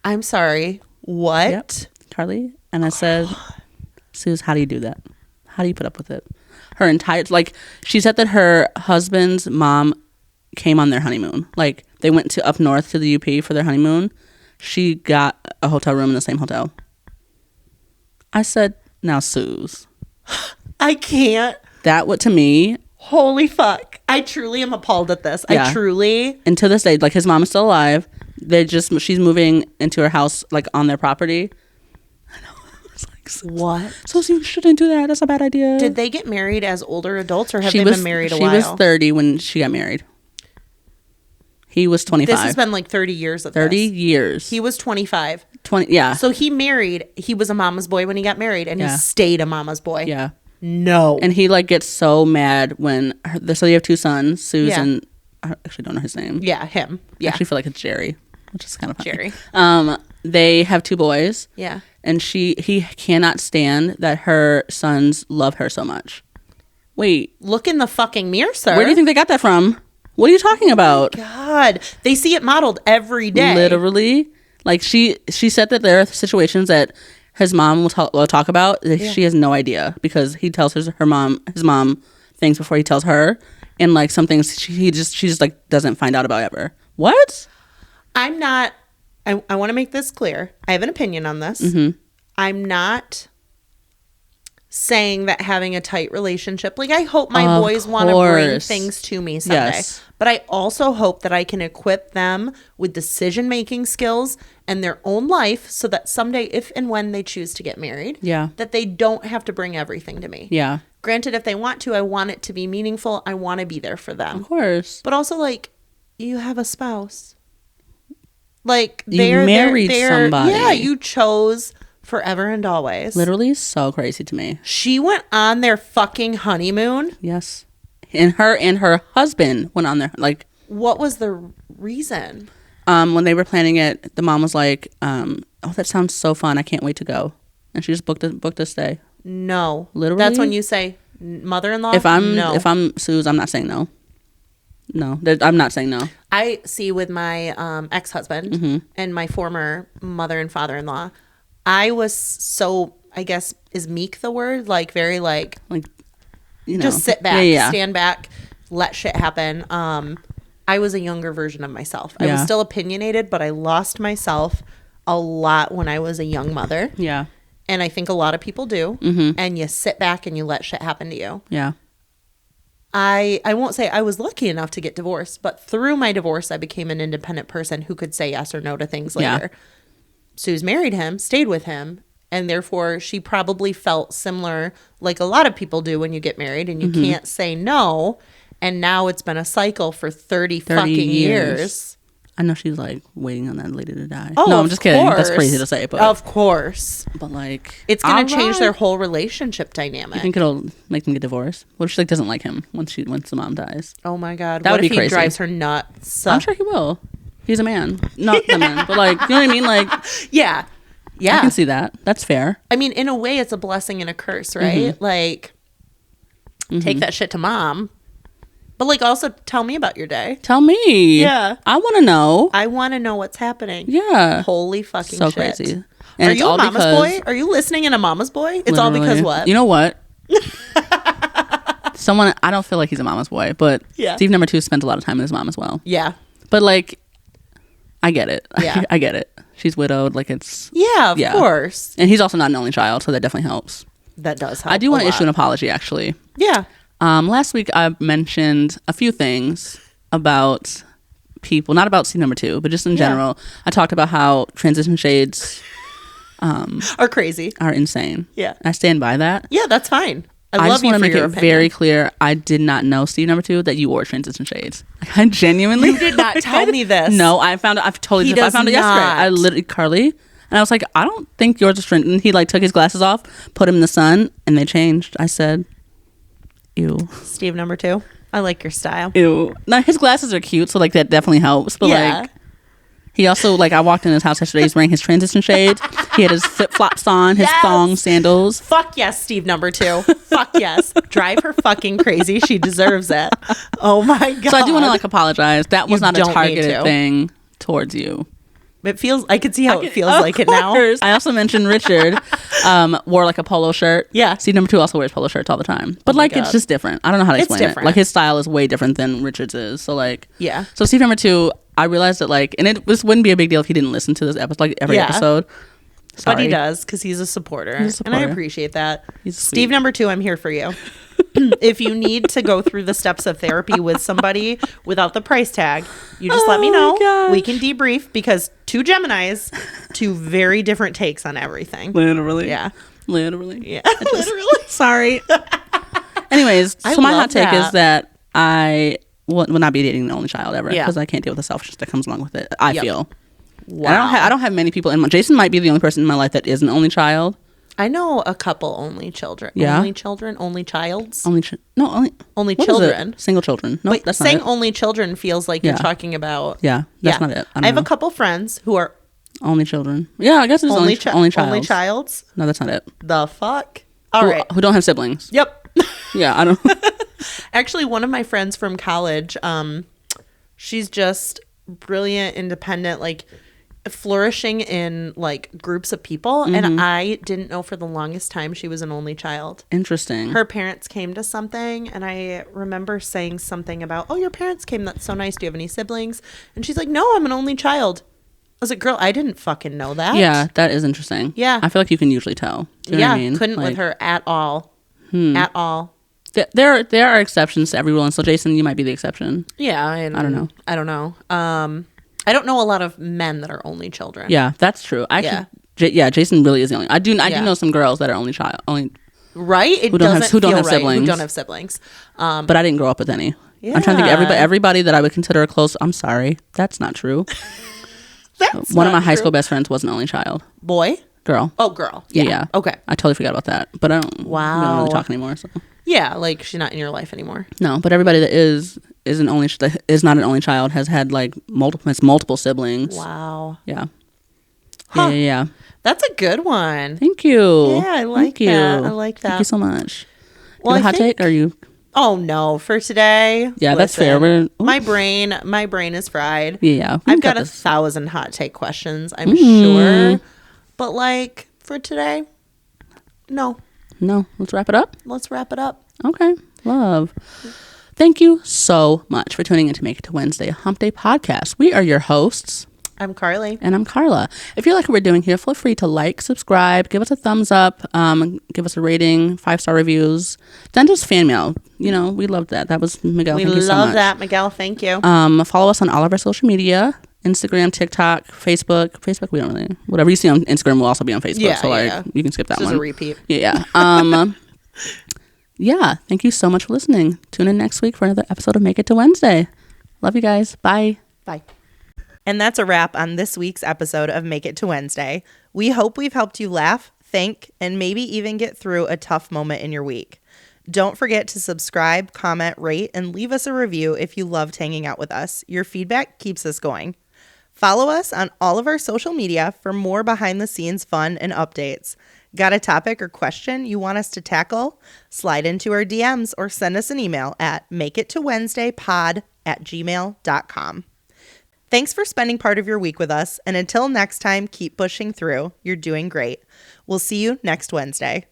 I'm sorry. What? Yep. Carly. And I said, Suze, how do you do that? How do you put up with it? Her entire, like, she said that her husband's mom came on their honeymoon. Like, they went to up north to the UP for their honeymoon. She got a hotel room in the same hotel. I said, now, Suze. I can't. That what to me. Holy fuck. I truly am appalled at this. Yeah. I truly. And to this day, like, his mom is still alive. She's moving into her house, like, on their property. I know. It's like, What? So you shouldn't do that. That's a bad idea. Did they get married as older adults or have they been married a while? She was 30 when she got married. He was 25. This has been like 30 years of 30 this. years. He was 25. 20, yeah. So he was a mama's boy when he got married and he stayed a mama's boy. Yeah. No. And he like gets so mad when, so you have 2 sons, Susan, I actually don't know his name. Yeah, him. Yeah. I actually feel like it's Jerry, which is kind of funny. Jerry. They have 2 boys. Yeah. And he cannot stand that her sons love her so much. Wait. Look in the fucking mirror, sir. Where do you think they got that from? What are you talking about? God. They see it modeled every day. Literally. Like she said that there are situations that his mom will talk about that she has no idea because he tells his mom things before he tells her, and like some things she just like doesn't find out about ever. What? I'm not. I want to make this clear. I have an opinion on this. Mm-hmm. I'm not saying that having a tight relationship, like I hope my boys want to bring things to me someday. Yes. But I also hope that I can equip them with decision-making skills and their own life so that someday, if and when they choose to get married, that they don't have to bring everything to me. Yeah. Granted, if they want to, I want it to be meaningful. I want to be there for them. Of course. But also, like, you have a spouse. Like, you married somebody. Yeah, you chose forever and always. Literally so crazy to me. She went on their fucking honeymoon. Yes. And her husband went on there. Like, what was the reason? When they were planning it, the mom was like, oh, that sounds so fun. I can't wait to go. And she just booked a stay. No. Literally? That's when you say mother-in-law? If I'm Sue's, I'm not saying no. No, I'm not saying no. I see with my ex-husband and my former mother and father-in-law, I was so, I guess, is meek the word? Like very like you know, just sit back, stand back, let shit happen. I was a younger version of myself. I was still opinionated, but I lost myself a lot when I was a young mother. Yeah. And I think a lot of people do. And you sit back and you let shit happen to you. Yeah. I won't say I was lucky enough to get divorced, but through my divorce, I became an independent person who could say yes or no to things later. Yeah. Sue's married him, stayed with him, and therefore she probably felt similar like a lot of people do when you get married and you can't say no. And now it's been a cycle for 30 fucking years. I know she's like waiting on that lady to die. Oh, no, I'm just kidding. Course. That's crazy to say, but of course. But like, it's gonna change their whole relationship dynamic. You think it'll make them get divorced? What if she like doesn't like him once the mom dies? Oh my god, that what would if be he crazy. Drives her nuts? I'm sure he will. He's a man, not the man, but like, you know what I mean? Like, yeah, I can see that. That's fair. I mean, in a way, it's a blessing and a curse, right? Like, take that shit to mom. But, like, also tell me about your day. Tell me. Yeah. I want to know. I want to know what's happening. Yeah. Holy fucking so shit. Crazy. And are you a mama's boy? Are you listening in a mama's boy? It's all because what? You know what? I don't feel like he's a mama's boy, but Steve number 2 spent a lot of time with his mom as well. Yeah. But, like, I get it. Yeah. I get it. She's widowed. Like, it's... Yeah, of course. And he's also not an only child, so that definitely helps. That does help. I do want to issue an apology, actually. Yeah. Last week I mentioned a few things about people, not about Steve number 2, but just in general. I talked about how transition shades are crazy, are insane. Yeah, I stand by that. Yeah, that's fine. I just want to make it very clear. I did not know Steve number 2 that you wore transition shades. Like, I genuinely you did not tell me this. No, I found it. I found it yesterday. I literally Carly. And I was like, I don't think yours is transition. And he like took his glasses off, put him in the sun, and they changed. I said, ew. Steve number 2. I like your style. Ew. Now his glasses are cute, so like that definitely helps. But like, he also like I walked in his house yesterday. He's wearing his transition shades. He had his flip flops on, his thong sandals. Fuck yes, Steve number 2. Fuck yes. Drive her fucking crazy. She deserves it. Oh my god. So I do want to like apologize. That was not a targeted thing towards you. It feels. I could see how it feels like it now. I also mentioned Richard wore like a polo shirt. Yeah. Steve number 2 also wears polo shirts all the time. But like it's just different. I don't know how to explain it. Like his style is way different than Richard's is. So like So Steve number 2, I realized that like, and this wouldn't be a big deal if he didn't listen to this episode, like every episode. Sorry. But he does because he's a supporter. And I appreciate that. He's Steve number 2, I'm here for you. If you need to go through the steps of therapy with somebody without the price tag, you just let me know. Gosh. We can debrief because 2 Geminis, 2 very different takes on everything. Literally. Yeah. Literally. Yeah. Literally. Sorry. Anyways, so my hot take is that I will not be dating an only child ever because I can't deal with the selfishness that comes along with it. I feel. Wow. I don't have many people in my... Jason might be the only person in my life that is an only child. I know a couple only children. Yeah. Only children? Only childs? Only children. Single children. No, that's not it. Saying only children feels like you're talking about... Yeah, that's not it. I have a couple friends who are... Only children. Yeah, I guess it's only childs. Only childs? No, that's not it. The fuck? All right. Who don't have siblings. Yep. Yeah, I don't... Actually, one of my friends from college, she's just brilliant, independent, like... flourishing in like groups of people and I didn't know for the longest time she was an only child. Interesting. Her parents came to something and I remember saying something about, oh, your parents came, that's so nice, do you have any siblings? And she's like, no, I'm an only child. I was like, girl, I didn't fucking know that. Yeah, that is interesting. Yeah, I feel like you can usually tell. Do you know what I mean? Couldn't like, with her at all. At all. There are exceptions to every rule, and so Jason, you might be the exception. Yeah, I don't know. I don't know a lot of men that are only children. Yeah, that's true. Actually, Jason really is the only. I do know some girls that are only child, right? Who don't have siblings. Who don't have siblings. But I didn't grow up with any. Yeah. I'm trying to think. Everybody that I would consider a close. I'm sorry, that's not true. One of my high school best friends was an only child. Boy, girl. Oh, girl. Yeah. Okay. I totally forgot about that, but I don't. Wow. We don't really talk anymore. So. Yeah, like she's not in your life anymore. No, but everybody that is not an only child has had like multiple siblings. Wow. Yeah. Yeah, yeah. That's a good one. Thank you. Yeah, I like Thank that. you. I like that. Thank you so much. Well, you have a hot take? Or you? Oh no, for today. Yeah, that's fair. My brain is fried. Yeah. I've got 1,000 hot take questions, I'm sure. But like for today, no. Let's wrap it up. Let's wrap it up. Okay. Love. Thank you so much for tuning in to Make It to Wednesday, a Hump Day podcast. We are your hosts. I'm Carly. And I'm Karla. If you like what we're doing here, feel free to like, subscribe, give us a thumbs up, give us a rating, 5-star reviews. Then just fan mail. You know, we loved that. That was Miguel. Thank you so much. We love that, Miguel. Thank you. Follow us on all of our social media. Instagram, TikTok, Facebook, we don't really. Whatever you see on Instagram will also be on Facebook. Yeah, so you can skip that one. This is a repeat. Yeah. Yeah. Thank you so much for listening. Tune in next week for another episode of Make It to Wednesday. Love you guys. Bye. Bye. And that's a wrap on this week's episode of Make It to Wednesday. We hope we've helped you laugh, think, and maybe even get through a tough moment in your week. Don't forget to subscribe, comment, rate, and leave us a review if you loved hanging out with us. Your feedback keeps us going. Follow us on all of our social media for more behind-the-scenes fun and updates. Got a topic or question you want us to tackle? Slide into our DMs or send us an email at makeitowednesdaypod@gmail.com. Thanks for spending part of your week with us, and until next time, keep pushing through. You're doing great. We'll see you next Wednesday.